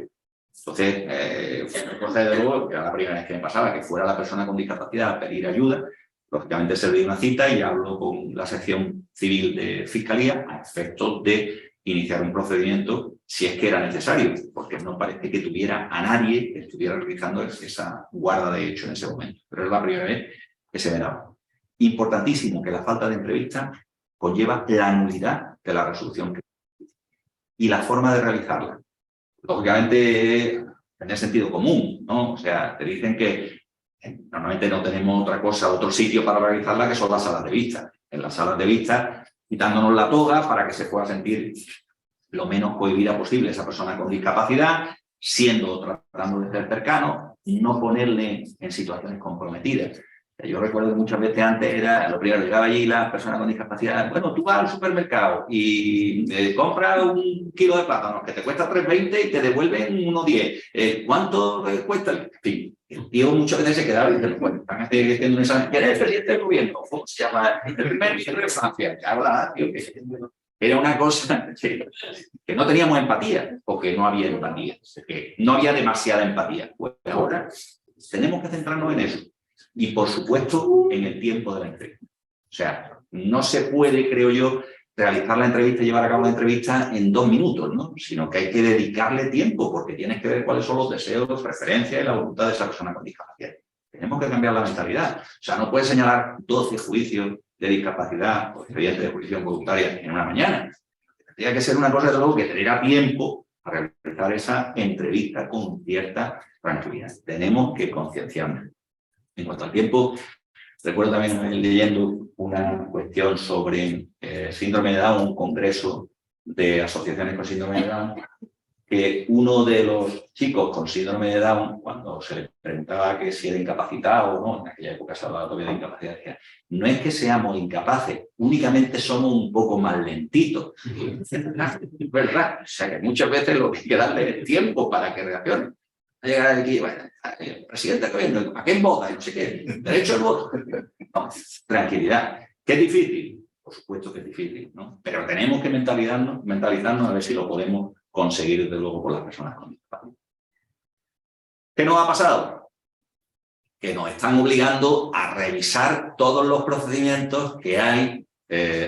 Entonces, fue una cosa de luego, que era la primera vez que me pasaba, que fuera la persona con discapacidad a pedir ayuda. Lógicamente se le dio una cita y habló con la sección civil de Fiscalía a efectos de iniciar un procedimiento si es que era necesario, porque no parece que tuviera a nadie que estuviera realizando esa guarda de hecho en ese momento. Pero es la primera vez que se me daba. Importantísimo que la falta de entrevista conlleva la nulidad de la resolución y la forma de realizarla. Lógicamente, tener sentido común, ¿no? O sea, te dicen que normalmente no tenemos otra cosa, otro sitio para realizarla que son las salas de vista. En las salas de vista, quitándonos la toga para que se pueda sentir lo menos cohibida posible esa persona con discapacidad, tratando de ser cercano, no ponerle en situaciones comprometidas. Yo recuerdo que muchas veces antes era, lo primero, llegaba allí la persona con discapacidad, bueno, tú vas al supermercado y compras un kilo de plátanos que te cuesta 3,20 y te devuelven 1,10. ¿Cuánto cuesta? En fin, el tío muchas veces se quedaba y dice, bueno, están haciendo un examen. ¿Quién es el presidente del gobierno? ¿Cómo se llama? El primer ministro de Francia. Habla, tío, que era una cosa que no teníamos empatía, porque no había empatía, que no había demasiada empatía. Pues ahora tenemos que centrarnos en eso. Y, por supuesto, en el tiempo de la entrevista. O sea, no se puede, creo yo, realizar la entrevista y llevar a cabo la entrevista en 2 minutos, ¿no? Sino que hay que dedicarle tiempo porque tienes que ver cuáles son los deseos, las preferencias y la voluntad de esa persona con discapacidad. Tenemos que cambiar la mentalidad. O sea, no puedes señalar 12 juicios de discapacidad o expedientes de jurisdicción voluntaria en una mañana. Tendría que ser una cosa de luego que te diera tiempo a realizar esa entrevista con cierta tranquilidad. Tenemos que concienciarnos. En cuanto al tiempo, recuerdo también leyendo una cuestión sobre síndrome de Down, un congreso de asociaciones con síndrome de Down, que uno de los chicos con síndrome de Down, cuando se le preguntaba que si era incapacitado o no, en aquella época se hablaba todavía de incapacidad, decía, no es que seamos incapaces, únicamente somos un poco más lentitos. Es verdad, o sea que muchas veces lo que hay que darle es tiempo para que reaccione. Llegar aquí, bueno, el presidente del gobierno, ¿a quién vota? No sé qué, derecho al voto. No, tranquilidad. ¿Qué es difícil? Por supuesto que es difícil, ¿no? Pero tenemos que mentalizarnos a ver si lo podemos conseguir, desde luego, con las personas con discapacidad. ¿Qué nos ha pasado? Que nos están obligando a revisar todos los procedimientos que hay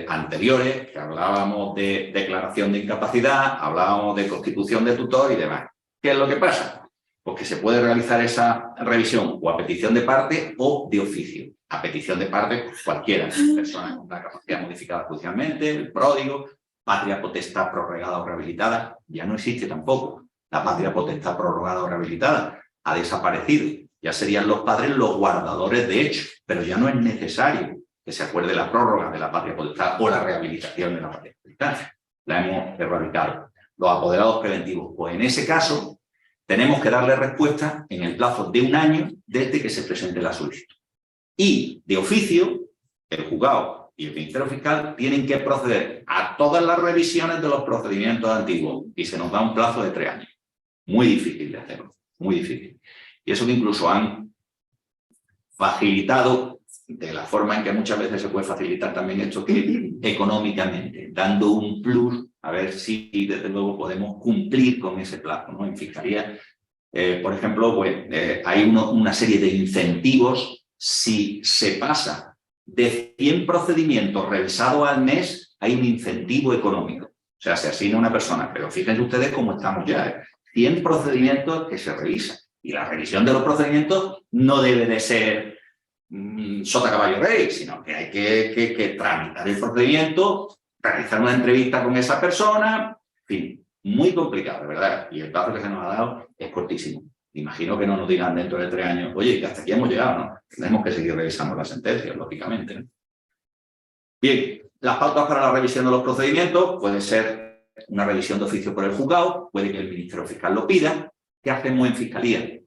anteriores, que hablábamos de declaración de incapacidad, hablábamos de constitución de tutor y demás. ¿Qué es lo que pasa? Pues que se puede realizar esa revisión o a petición de parte o de oficio. A petición de parte, pues cualquiera, persona con una capacidad modificada judicialmente, el pródigo, patria potestad prorrogada o rehabilitada, ya no existe tampoco. La patria potestad prorrogada o rehabilitada ha desaparecido. Ya serían los padres los guardadores de hechos, pero ya no es necesario que se acuerde la prórroga de la patria potestad o la rehabilitación de la patria potestad. La hemos erradicado. Los apoderados preventivos, pues en ese caso tenemos que darle respuesta en el plazo de 1 año desde que se presente la solicitud. Y, de oficio, el juzgado y el Ministerio Fiscal tienen que proceder a todas las revisiones de los procedimientos antiguos y se nos da un plazo de 3 años. Muy difícil de hacerlo, muy difícil. Y eso que incluso han facilitado, de la forma en que muchas veces se puede facilitar también esto, que económicamente, dando un plus, a ver si desde luego podemos cumplir con ese plazo, ¿no? En Fiscalía, por ejemplo, pues, hay una serie de incentivos si se pasa de 100 procedimientos revisados al mes, hay un incentivo económico. O sea, se asigna a una persona. Pero fíjense ustedes cómo estamos ya. 100 procedimientos que se revisan. Y la revisión de los procedimientos no debe de ser sota caballo rey, sino que hay que tramitar el procedimiento, realizar una entrevista con esa persona, en fin, muy complicado, de verdad. Y el plazo que se nos ha dado es cortísimo. Imagino que no nos digan dentro de 3 años, oye, que hasta aquí hemos llegado, ¿no? Tenemos que seguir revisando las sentencias, lógicamente, ¿no? Bien, las pautas para la revisión de los procedimientos puede ser una revisión de oficio por el juzgado, puede que el Ministerio Fiscal lo pida. ¿Qué hacemos en Fiscalía?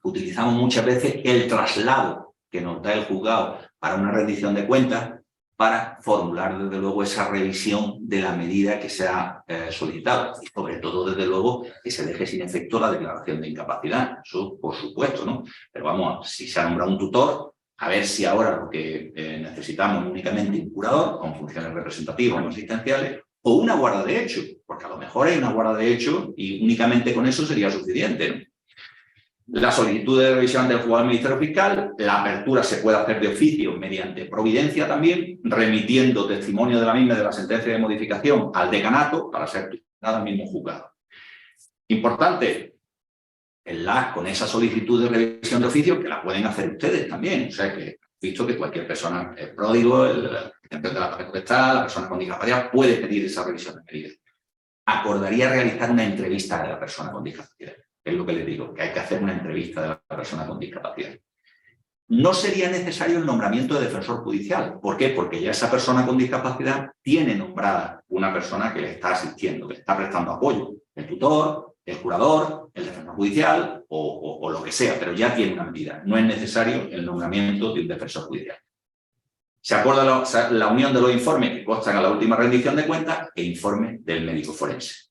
Utilizamos muchas veces el traslado que nos da el juzgado para una rendición de cuentas para formular, desde luego, esa revisión de la medida que se ha solicitado. Y sobre todo, desde luego, que se deje sin efecto la declaración de incapacidad. Eso, por supuesto, ¿no? Pero vamos, si se ha nombrado un tutor, a ver si ahora lo que necesitamos es únicamente un curador con funciones representativas o asistenciales, o una guarda de hecho, porque a lo mejor hay una guarda de hecho y únicamente con eso sería suficiente, ¿no? La solicitud de revisión del juzgado del Ministerio Fiscal, la apertura se puede hacer de oficio mediante providencia también, remitiendo testimonio de la misma de la sentencia de modificación al decanato para ser tutelada al mismo juzgado. Importante, con esa solicitud de revisión de oficio, que la pueden hacer ustedes también. O sea, que visto que cualquier persona, el pródigo, el agente de la potestad, la persona con discapacidad, puede pedir esa revisión de medidas. Acordaría realizar una entrevista de la persona con discapacidad. Es lo que les digo, que hay que hacer una entrevista de la persona con discapacidad. No sería necesario el nombramiento de defensor judicial. ¿Por qué? Porque ya esa persona con discapacidad tiene nombrada una persona que le está asistiendo, que le está prestando apoyo. El tutor, el curador, el defensor judicial o lo que sea, pero ya tiene una medida. No es necesario el nombramiento de un defensor judicial. Se acuerda la unión de los informes que constan a la última rendición de cuentas e informe del médico forense.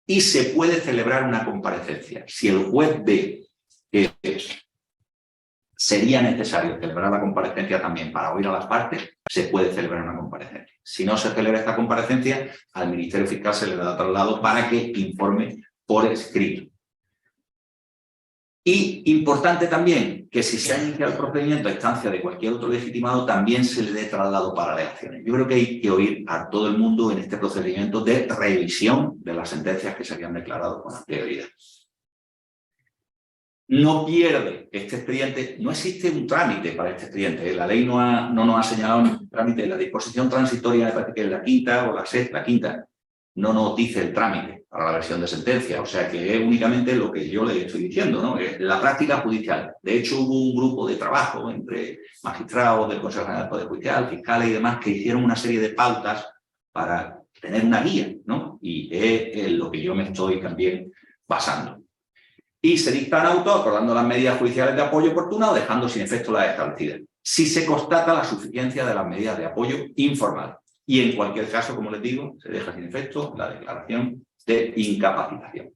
Y se puede celebrar una comparecencia. Si el juez ve que sería necesario celebrar la comparecencia también para oír a las partes, se puede celebrar una comparecencia. Si no se celebra esta comparecencia, al Ministerio Fiscal se le da traslado para que informe por escrito. Y importante también que si se ha iniciado el procedimiento a instancia de cualquier otro legitimado, también se le dé traslado para alegaciones. Yo creo que hay que oír a todo el mundo en este procedimiento de revisión de las sentencias que se habían declarado con anterioridad. No pierde este expediente, no existe un trámite para este expediente. La ley no nos ha señalado ningún trámite. La disposición transitoria, me parece que es la quinta o la sexta, la quinta, no nos dice el trámite para la versión de sentencia. O sea que es únicamente lo que yo le estoy diciendo, ¿no? La práctica judicial. De hecho, hubo un grupo de trabajo entre magistrados del Consejo General del Poder Judicial, fiscales y demás, que hicieron una serie de pautas para tener una guía, ¿no? Y es en lo que yo me estoy también basando. Y se dictan autos acordando las medidas judiciales de apoyo oportunas o dejando sin efecto las establecidas, si se constata la suficiencia de las medidas de apoyo informal. Y en cualquier caso, como les digo, se deja sin efecto la declaración de incapacitación.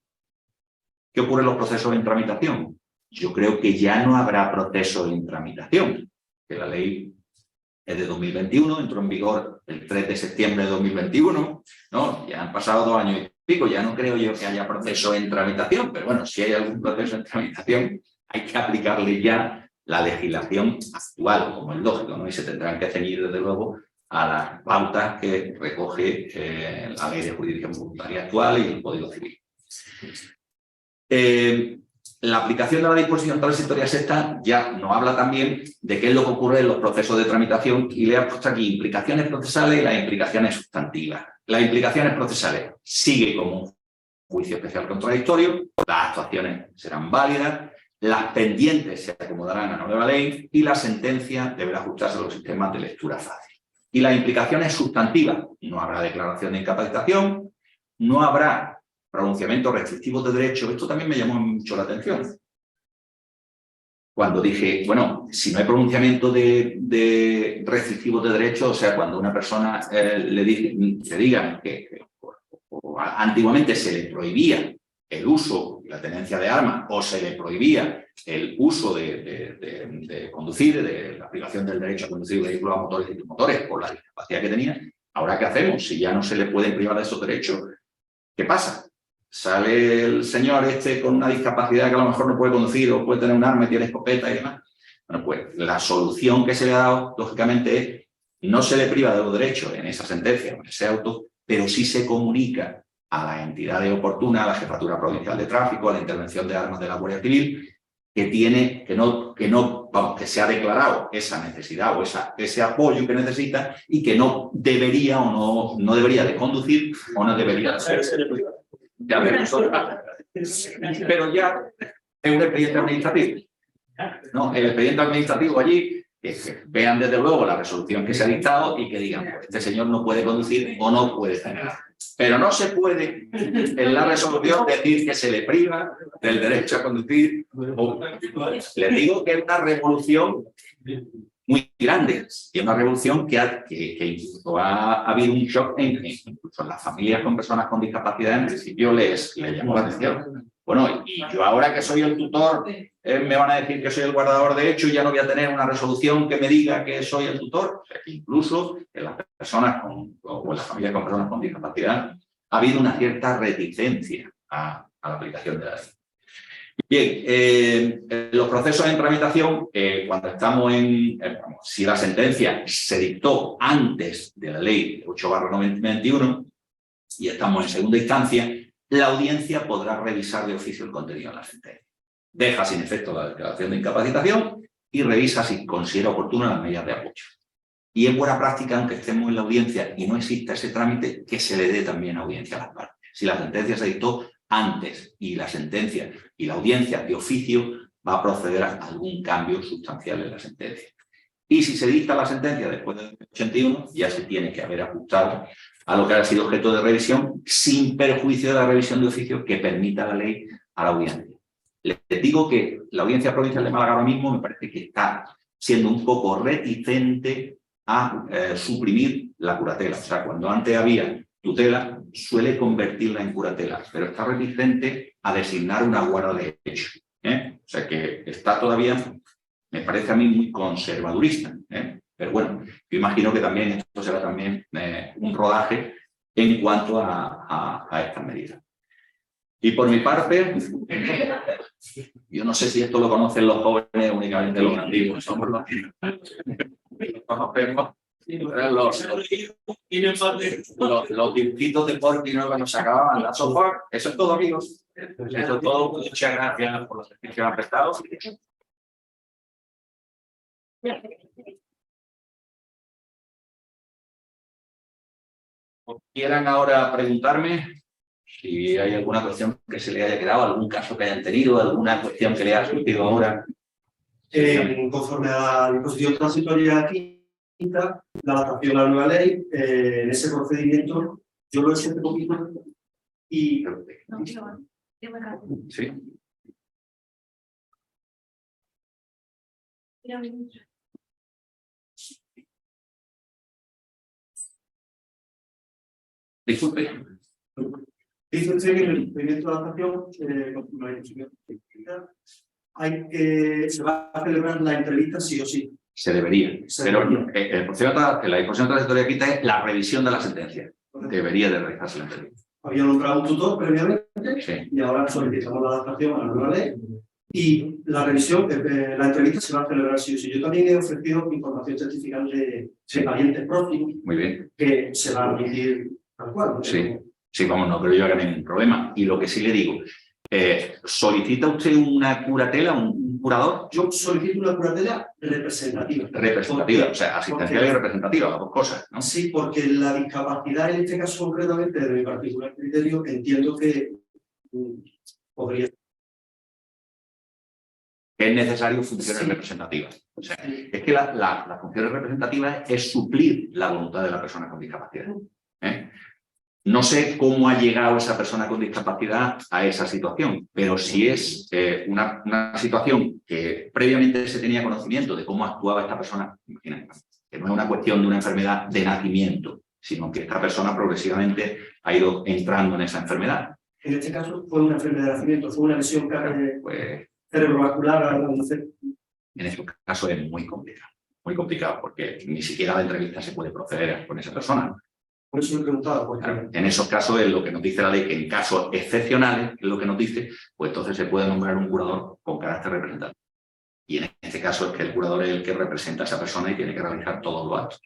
¿Qué ocurre en los procesos en tramitación? Yo creo que ya no habrá proceso en tramitación, que la ley es de 2021, entró en vigor el 3 de septiembre de 2021, ¿no? Ya han pasado 2 años y pico, ya no creo yo que haya proceso en tramitación, pero bueno, si hay algún proceso en tramitación, hay que aplicarle ya la legislación actual, como es lógico, ¿no? Y se tendrán que ceñir, desde luego, a las pautas que recoge la Ley de Jurisdicción Voluntaria actual y el Código Civil. La aplicación de la disposición transitoria sexta ya nos habla también de qué es lo que ocurre en los procesos de tramitación y le ha puesto aquí implicaciones procesales y las implicaciones sustantivas. Las implicaciones procesales sigue como un juicio especial contradictorio, las actuaciones serán válidas, las pendientes se acomodarán a la nueva ley y la sentencia deberá ajustarse a los sistemas de lectura fácil. Y las implicaciones sustantivas, no habrá declaración de incapacitación, no habrá pronunciamientos restrictivos de derecho. Esto también me llamó mucho la atención. Cuando dije, bueno, si no hay pronunciamiento de restrictivos de derecho, o sea, cuando una persona le digan que antiguamente se le prohibía el uso y la tenencia de armas o se le prohibía el uso de conducir, de la privación del derecho a conducir vehículos a motores y motores por la discapacidad que tenía, ¿ahora qué hacemos? Si ya no se le pueden privar de esos derechos, ¿qué pasa? Sale el señor con una discapacidad que a lo mejor no puede conducir o puede tener un arma y tiene escopeta y demás. Bueno, pues la solución que se le ha dado, lógicamente, es no se le priva de los derechos en esa sentencia, en ese auto, pero sí se comunica a la entidad oportuna, a la Jefatura Provincial de Tráfico, a la Intervención de Armas de la Guardia Civil, que se ha declarado esa necesidad o ese apoyo que necesita y que no debería o no debería de conducir o no debería de ser. Ya veremos. Pero ya es un expediente administrativo. No, el expediente administrativo allí, que vean desde luego la resolución que se ha dictado y que digan, pues, este señor no puede conducir o no puede tener. Pero no se puede en la resolución decir que se le priva del derecho a conducir. Les digo que es una revolución muy grande y es una revolución que incluso ha habido un shock incluso en las familias con personas con discapacidad. En principio les llamó la atención. Bueno, y yo ahora que soy el tutor, me van a decir que soy el guardador de hecho y ya no voy a tener una resolución que me diga que soy el tutor. O sea, que incluso en las personas o en las familias con personas con discapacidad ha habido una cierta reticencia a la aplicación de la ley. Bien, los procesos en tramitación, cuando estamos si la sentencia se dictó antes de la ley 8/91 y estamos en segunda instancia, la audiencia podrá revisar de oficio el contenido de la sentencia. Deja sin efecto la declaración de incapacitación y revisa si considera oportunas las medidas de apoyo. Y es buena práctica, aunque estemos en la audiencia y no exista ese trámite, que se le dé también audiencia a las partes. Si la sentencia se dictó antes y la sentencia y la audiencia de oficio va a proceder a algún cambio sustancial en la sentencia. Y si se dicta la sentencia después del 81, ya se tiene que haber ajustado a lo que ha sido objeto de revisión sin perjuicio de la revisión de oficio que permita la ley a la audiencia. Les digo que la Audiencia Provincial de Málaga ahora mismo me parece que está siendo un poco reticente a suprimir la curatela. O sea, cuando antes había tutela, suele convertirla en curatela, pero está reticente a designar una guarda de hecho. O sea, que está todavía, me parece a mí, muy conservadurista. Pero bueno, yo imagino que también esto será también un rodaje en cuanto a estas medidas. Y por mi parte, yo no sé si esto lo conocen los jóvenes, únicamente los antiguos, somos los que conocemos los dibujitos de Porky, ¿no? Cuando se acababan las software. Eso es todo, amigos. Eso es todo. Muchas gracias por los servicios que me han prestado. Quieran ahora preguntarme si hay alguna cuestión que se le haya quedado, algún caso que hayan tenido, alguna cuestión que le haya surgido ahora. Conforme a la disposición transitoria quinta, la adaptación a la nueva ley, en ese procedimiento, yo lo he hecho hace poquito y... Sí. Disculpe. Dice usted que en el procedimiento de adaptación, se va a celebrar la entrevista sí o sí. Se debería. Pero el procedimiento, la disposición transitoria quinta es la revisión de la sentencia. Debería de realizarse la entrevista. Había nombrado un tutor previamente Sí. y ahora solicitamos la adaptación a la nueva ley. Y la revisión, la entrevista se va a celebrar sí o sí. Yo también he ofrecido información testifical de parientes próximos. Muy bien. Que se va a emitir tal cual, ¿no? Sí, sí, vamos, no creo yo que haya ningún problema. Y lo que sí le digo, ¿solicita usted una curatela, un curador? Yo solicito una curatela representativa. Representativa, o sea, asistencial y representativa, las dos cosas, ¿no? Sí, porque la discapacidad, en este caso concretamente, de mi particular criterio, entiendo que podría... Es necesario funciones representativas. O sea, es que las funciones representativas es suplir la voluntad de la persona con discapacidad. No sé cómo ha llegado esa persona con discapacidad a esa situación, pero si es una situación que previamente se tenía conocimiento de cómo actuaba esta persona, imagínate, que no es una cuestión de una enfermedad de nacimiento, sino que esta persona progresivamente ha ido entrando en esa enfermedad. En este caso fue una enfermedad de nacimiento, fue una lesión cerebrovascular. En ese caso es muy complicado, porque ni siquiera la entrevista se puede proceder con esa persona. Por eso lo he preguntado. Porque... En esos casos es lo que nos dice la ley, que en casos excepcionales, es lo que nos dice, pues entonces se puede nombrar un curador con carácter representativo. Y en este caso es que el curador es el que representa a esa persona y tiene que realizar todos los actos.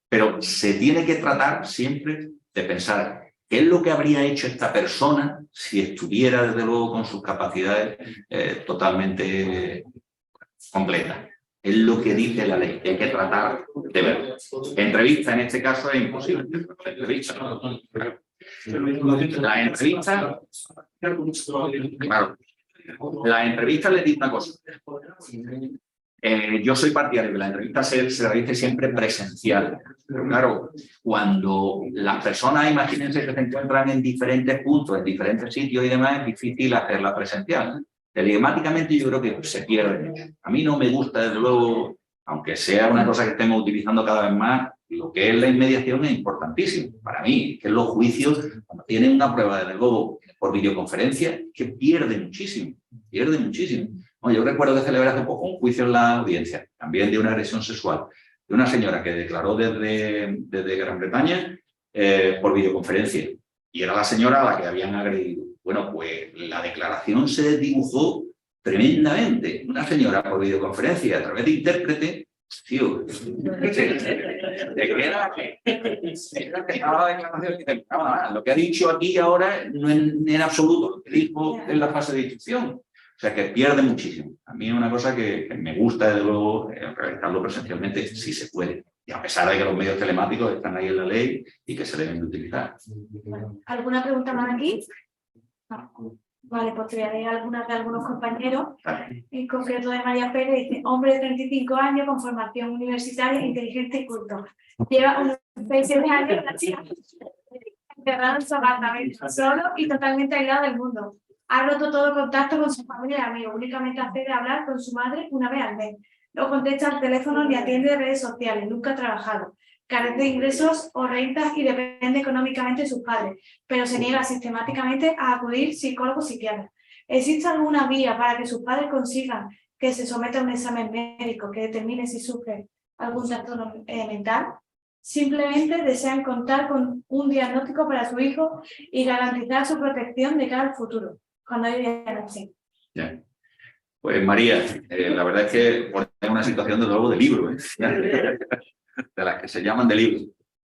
Pero se tiene que tratar siempre de pensar qué es lo que habría hecho esta persona si estuviera, desde luego, con sus capacidades totalmente completas. Es lo que dice la ley, que hay que tratar de ver. Entrevista, en este caso, es imposible. La entrevista, claro, la entrevista le dice una cosa. Yo soy partidario que la entrevista se realice siempre presencial. Pero claro, cuando las personas, imagínense que se encuentran en diferentes puntos, en diferentes sitios y demás, es difícil hacerla presencial. Telemáticamente yo creo que se pierde mucho. A mí no me gusta, desde luego, aunque sea una cosa que estemos utilizando cada vez más, lo que es la inmediación es importantísimo. Para mí, que los juicios, cuando tienen una prueba, desde luego, por videoconferencia, que pierde muchísimo. Pierde muchísimo. Yo recuerdo que celebré hace poco un juicio en la audiencia, también de una agresión sexual, de una señora que declaró desde Gran Bretaña por videoconferencia. Y era la señora a la que habían agredido. Bueno, pues la declaración se desdibujó tremendamente. Una señora por videoconferencia a través de intérprete, tío, lo que ha dicho aquí ahora no es en absoluto lo que dijo en la fase de instrucción. O sea, que pierde muchísimo. A mí es una cosa que me gusta, desde luego, realizarlo presencialmente, si se puede. Y a pesar de que los medios telemáticos están ahí en la ley y que se deben de utilizar. ¿Alguna pregunta más aquí? No. Vale, pues te voy a leer algunas de algunos compañeros. En concreto de María Pérez, dice: hombre de 35 años con formación universitaria, inteligente y culto. Lleva unos 27 años en la China, encerrado en su apartamento, solo y totalmente aislado del mundo. Ha roto todo contacto con su familia y amigos, únicamente accede a hablar con su madre una vez al mes. No contesta al teléfono ni atiende redes sociales, nunca ha trabajado. Carece de ingresos o rentas y depende económicamente de sus padres, pero se niega sistemáticamente a acudir psicólogo o psiquiatra. ¿Existe alguna vía para que sus padres consigan que se someta a un examen médico que determine si sufre algún trastorno mental? Simplemente desean contar con un diagnóstico para su hijo y garantizar su protección de cara al futuro, cuando hay diagnóstico. Yeah. Pues María, la verdad es que es una situación de nuevo de libro, de las que se llaman de libro.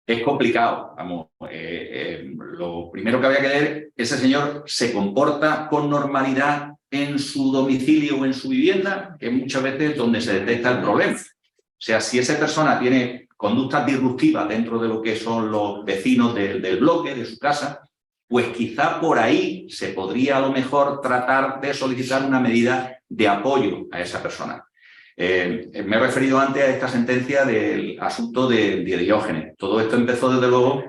Es complicado, vamos. Lo primero que había que ver, ese señor se comporta con normalidad en su domicilio o en su vivienda, que muchas veces es donde se detecta el problema. O sea, si esa persona tiene conductas disruptivas dentro de lo que son los vecinos del bloque, de su casa, pues quizá por ahí se podría a lo mejor tratar de solicitar una medida de apoyo a esa persona. Me he referido antes a esta sentencia del asunto de Diógenes. Todo esto empezó, desde luego,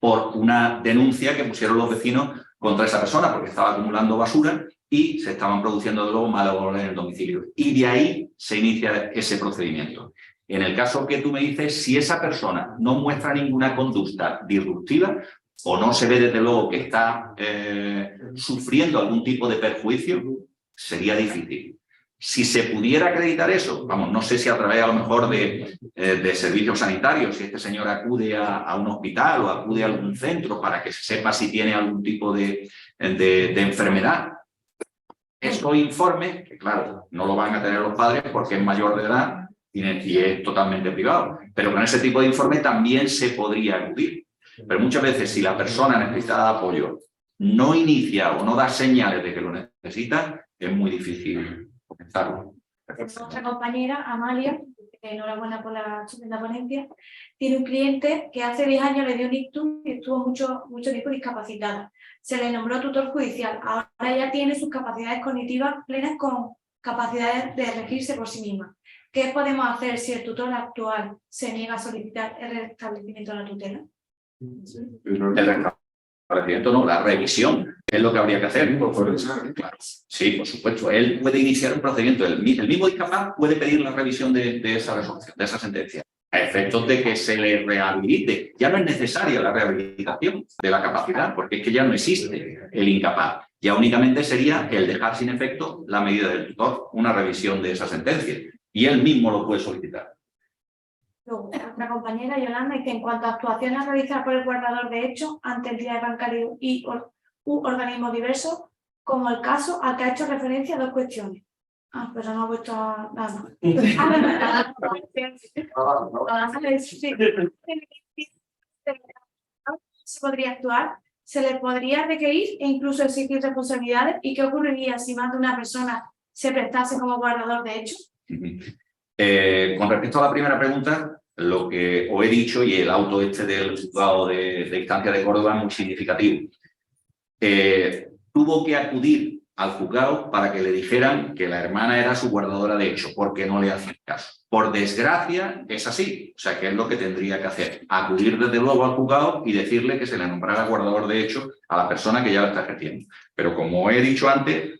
por una denuncia que pusieron los vecinos contra esa persona, porque estaba acumulando basura y se estaban produciendo, desde luego, malos olores en el domicilio. Y de ahí se inicia ese procedimiento. En el caso que tú me dices, si esa persona no muestra ninguna conducta disruptiva o no se ve, desde luego, que está sufriendo algún tipo de perjuicio, sería difícil. Si se pudiera acreditar eso, vamos, no sé si a través a lo mejor de servicios sanitarios, si este señor acude a un hospital o acude a algún centro para que se sepa si tiene algún tipo de enfermedad. Estos informes, que claro, no lo van a tener los padres porque es mayor de edad y es totalmente privado, pero con ese tipo de informe también se podría acudir. Pero muchas veces, si la persona necesita apoyo no inicia o no da señales de que lo necesita, es muy difícil comenzarlo. Nuestra compañera, Amalia, enhorabuena por la estupenda ponencia, tiene un cliente que hace 10 años le dio un ictus y estuvo mucho tiempo discapacitada. Se le nombró tutor judicial. Ahora ya tiene sus capacidades cognitivas plenas con capacidades de regirse por sí misma. ¿Qué podemos hacer si el tutor actual se niega a solicitar el restablecimiento de la tutela? El restablecimiento no, la revisión es lo que habría que hacer. Claro. Sí, por supuesto. Él puede iniciar un procedimiento. El mismo discapaz puede pedir la revisión de esa resolución, de esa sentencia, a efectos de que se le rehabilite. Ya no es necesaria la rehabilitación de la capacidad, porque es que ya no existe el incapaz. Ya únicamente sería el dejar sin efecto la medida del tutor, una revisión de esa sentencia. Y él mismo lo puede solicitar. Luego, nuestra compañera Yolanda dice: en cuanto a actuaciones a realizar por el guardador de hechos ante entidades bancarias u organismos diversos, como el caso al que ha hecho referencia, dos cuestiones. Ah, pero no ha vuelto a nada. Se podría actuar, se le podría requerir e incluso exigir responsabilidades. ¿Y qué ocurriría si más de una persona se prestase como guardador de hechos? Con respecto a la primera pregunta, lo que os he dicho y el auto del juzgado de instancia de Córdoba es muy significativo. Tuvo que acudir al juzgado para que le dijeran que la hermana era su guardadora de hecho, porque no le hacían caso. Por desgracia, es así. O sea, que es lo que tendría que hacer. Acudir desde luego al juzgado y decirle que se le nombrara guardador de hecho a la persona que ya lo está ejerciendo. Pero como he dicho antes,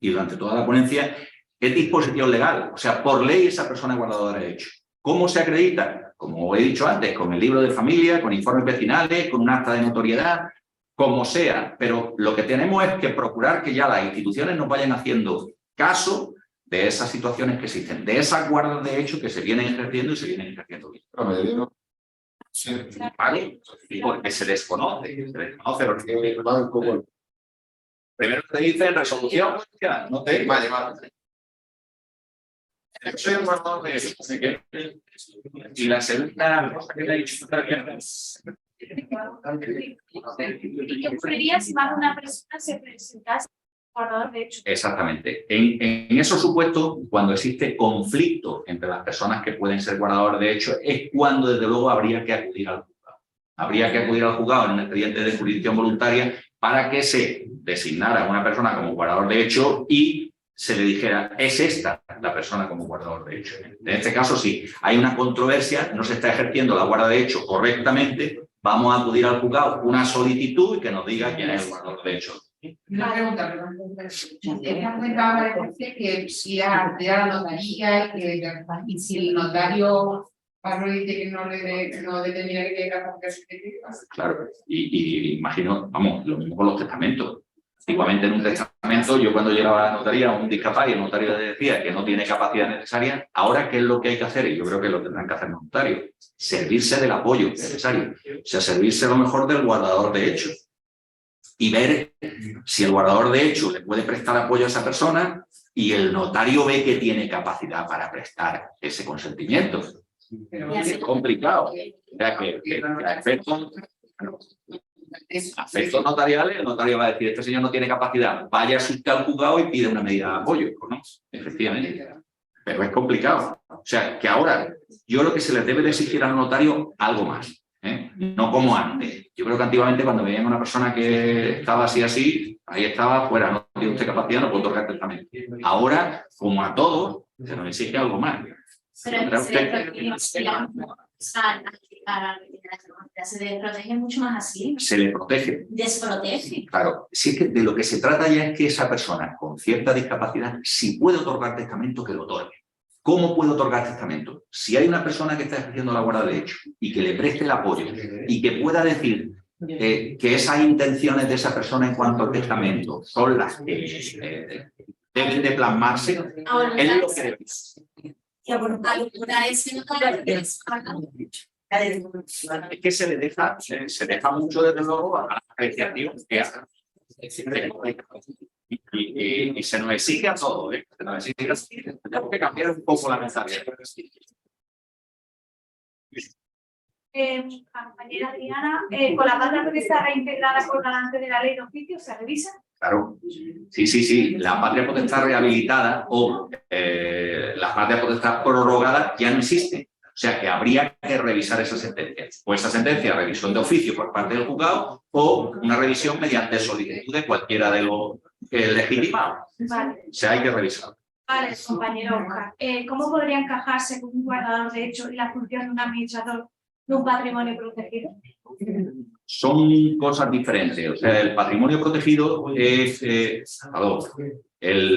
y durante toda la ponencia, es disposición legal. O sea, por ley esa persona es guardadora de hecho. ¿Cómo se acredita? Como he dicho antes, con el libro de familia, con informes vecinales, con un acta de notoriedad, como sea, pero lo que tenemos es que procurar que ya las instituciones nos vayan haciendo caso de esas situaciones que existen, de esas guardas de hecho que se vienen ejerciendo y se vienen ejerciendo bien. ¿Vale? Porque se desconoce porque primero te dicen resolución, no te vale. Soy un guardador de hecho. Y la segunda cosa que le he dicho ¿Y qué ocurriría si más de una persona se presentase como guardador de hechos? Exactamente. En esos supuestos, cuando existe conflicto entre las personas que pueden ser guardadores de hechos, es cuando desde luego habría que acudir al juzgado. Habría que acudir al juzgado en un expediente de jurisdicción voluntaria para que se designara a una persona como guardador de hecho y se le dijera, es esta la persona como guardador de hecho. En este caso, sí, hay una controversia, no se está ejerciendo la guarda de hecho correctamente, vamos a acudir al juzgado una solicitud y que nos diga quién es el guardador de hecho. Una pregunta, perdón. Hemos comentado varias veces que ir a la notaría y si el notario dice que no determina que tenga confesión. Claro, y imagino, vamos, lo mismo con los testamentos. Igualmente en un testamento, yo cuando llegaba a la notaría, un discapaz y el notario le decía que no tiene capacidad necesaria, ahora ¿qué es lo que hay que hacer? Y yo creo que lo tendrán que hacer los notarios. Servirse del apoyo necesario. O sea, servirse a lo mejor del guardador de hechos. Y ver si el guardador de hechos le puede prestar apoyo a esa persona y el notario ve que tiene capacidad para prestar ese consentimiento. Es complicado. O sea, que a efectos notariales, el notario va a decir, este señor no tiene capacidad, vaya usted al juzgado y pide una medida de apoyo, ¿no? Efectivamente. Pero es complicado. O sea, que ahora yo creo que se les debe de exigir al notario algo más, ¿eh? No como antes. Yo creo que antiguamente cuando veían a una persona que estaba así, ahí estaba fuera, no tiene usted capacidad, no puede otorgar testamento. Ahora, como a todos, se nos exige algo más. Pero se le protege mucho más así. Se le protege. Desprotege. Claro, si es que de lo que se trata ya es que esa persona con cierta discapacidad, si puede otorgar testamento, que lo otorgue. ¿Cómo puede otorgar testamento? Si hay una persona que está ejerciendo la guarda de hecho y que le preste el apoyo y que pueda decir que esas intenciones de esa persona en cuanto al testamento son las que deben de plasmarse, es lo que debe. Y a voluntad ese notario Es que se deja mucho desde luego a la apreciación que haga. Y se nos exige a todo, ¿eh? Se nos exige a... Tenemos que cambiar un poco la mentalidad. Compañera Adriana, con la patria potestad reintegrada por delante de la ley de oficio, ¿se revisa? Claro, sí. La patria potestad rehabilitada o la patria potestad prorrogada ya no existe. O sea que habría que revisar esa sentencia. O esa sentencia, revisión de oficio por parte del juzgado o una revisión mediante solicitud de cualquiera de los legitimados. Vale. O sea, hay que revisar. Vale, compañero Oscar. ¿Cómo podría encajarse con un guardador de hecho y la función de un administrador de un patrimonio protegido? Son cosas diferentes. O sea, el patrimonio protegido es... el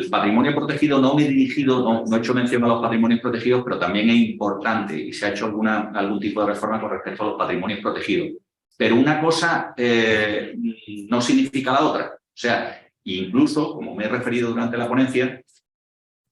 patrimonio protegido, no me he dirigido, no he hecho mención a los patrimonios protegidos, pero también es importante y se ha hecho algún tipo de reforma con respecto a los patrimonios protegidos. Pero una cosa no significa la otra. O sea, incluso, como me he referido durante la ponencia,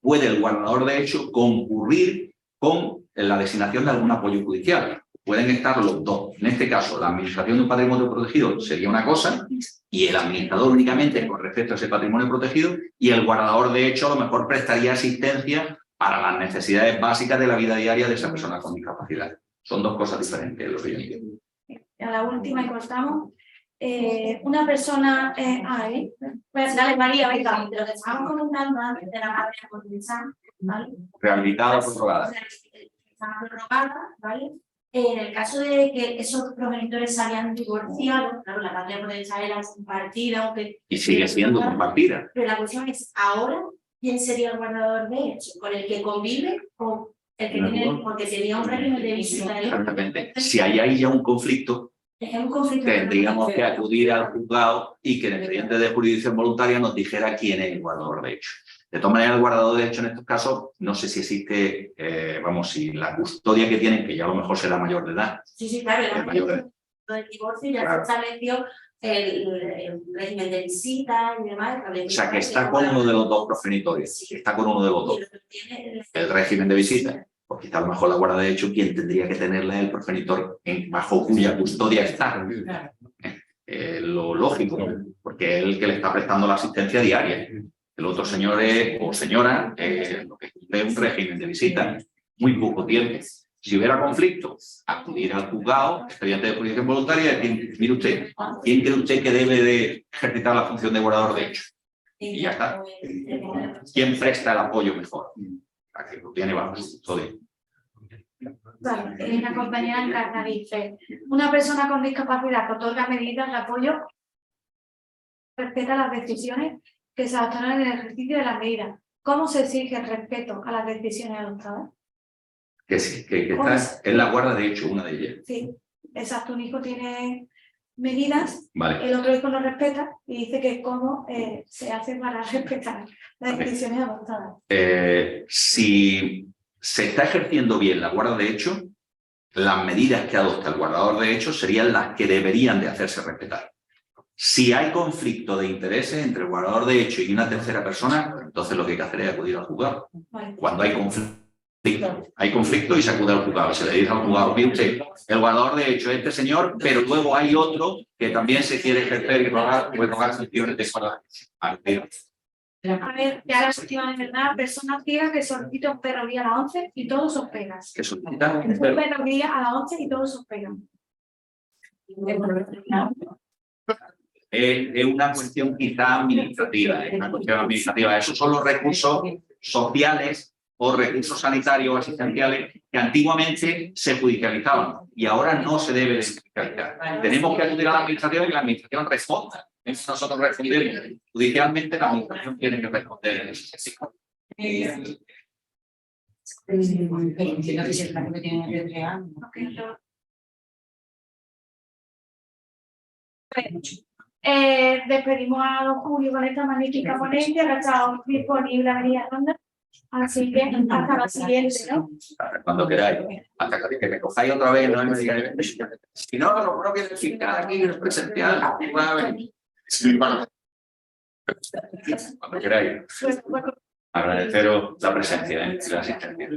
puede el guardador de hecho concurrir con la designación de algún apoyo judicial. pueden estar los dos. En este caso, la administración de un patrimonio protegido sería una cosa y el administrador únicamente con respecto a ese patrimonio protegido, y el guardador de hecho a lo mejor prestaría asistencia para las necesidades básicas de la vida diaria de esa persona con discapacidad. Son dos cosas diferentes, lo que yo entiendo. A la última y cortamos. Una persona... pues dale, María, venga. De lo que estábamos comentando antes de la parte de compensar, ¿vale? Rehabilitada o prorrogada. Está prorrogada, ¿vale? En el caso de que esos progenitores se hayan divorciado, claro, la patria potencial era compartida, aunque... Y sigue siendo compartida. Pero la cuestión es, ahora, ¿quién sería el guardador de hecho? ¿Con el que convive o el que tiene, porque tenía un régimen de visita? Exactamente. Si hay ahí ya un conflicto, Es un conflicto. tendríamos que acudir al juzgado y que el expediente de jurisdicción voluntaria nos dijera quién es el guardador de hecho. De todas maneras, el guardador de hecho en estos casos, no sé si existe, si la custodia que tienen, que ya a lo mejor será mayor de edad. Sí, claro, Es mayor de edad. el divorcio ya Claro. se estableció el régimen de visita y demás. O sea, que está con uno de los dos progenitores, está con uno de los dos. El régimen de visita, pues quizá a lo mejor la guarda de hecho, quien tendría que tenerla es el progenitor bajo cuya custodia está. Lo lógico, porque es el que le está prestando la asistencia diaria. El otro señor o señora lo que cumple es un régimen de visita, muy poco tiempo. Si hubiera conflicto, acudir al juzgado, expediente de jurisdicción voluntaria y decir, mire usted, ¿quién cree usted que debe de ejercitar la función de guardador de hecho? Y ya está. ¿Quién presta el apoyo mejor? A que lo tiene bajo su custodia. Vale, la compañera Encarna dice, una persona con discapacidad que otorga medidas de apoyo respeta las decisiones que se adoptaron en el ejercicio de las medidas. ¿Cómo se exige el respeto a las decisiones adoptadas? Que sí, que está en la guarda de hecho, una de ellas. Sí, exacto, un hijo tiene medidas, Vale. el otro hijo no respeta y dice que cómo se hace para respetar las decisiones adoptadas. Si se está ejerciendo bien la guarda de hecho, las medidas que adopta el guardador de hecho serían las que deberían de hacerse respetar. Si hay conflicto de intereses entre el guardador de hecho y una tercera persona, entonces lo que hay que hacer es acudir al juzgado. Vale. Cuando hay conflicto y se acude al juzgado, se le dice al juzgado, mire usted, el guardador de hecho es este señor, pero luego hay otro que también se quiere ejercer y rogar funciones de guarda. A ver, ya la última de verdad, persona ciega que solicita un perro guía a las 11 y todos os pegas. Que solicita Un perro guía a las 11 y todos os pegan. es una cuestión quizá administrativa, es una cuestión administrativa. Esos son los recursos sociales o recursos sanitarios o asistenciales que antiguamente se judicializaban y ahora no se debe de judicializar. Tenemos que acudir a la administración y la administración responda. Nosotros respondemos judicialmente, la administración tiene que responder en ese sentido. Entiendo que si el que tiene que entregar. Despedimos a don Julio con esta magnífica ponencia que ha estado disponible a venir a Ronda. Así que hasta la siguiente, ¿no? Cuando queráis, hasta que me cojáis otra vez, no me digáis, si no, lo propio es fiscal aquí, es presencial, cuando queráis. Agradeceros la presencia de la asistencia.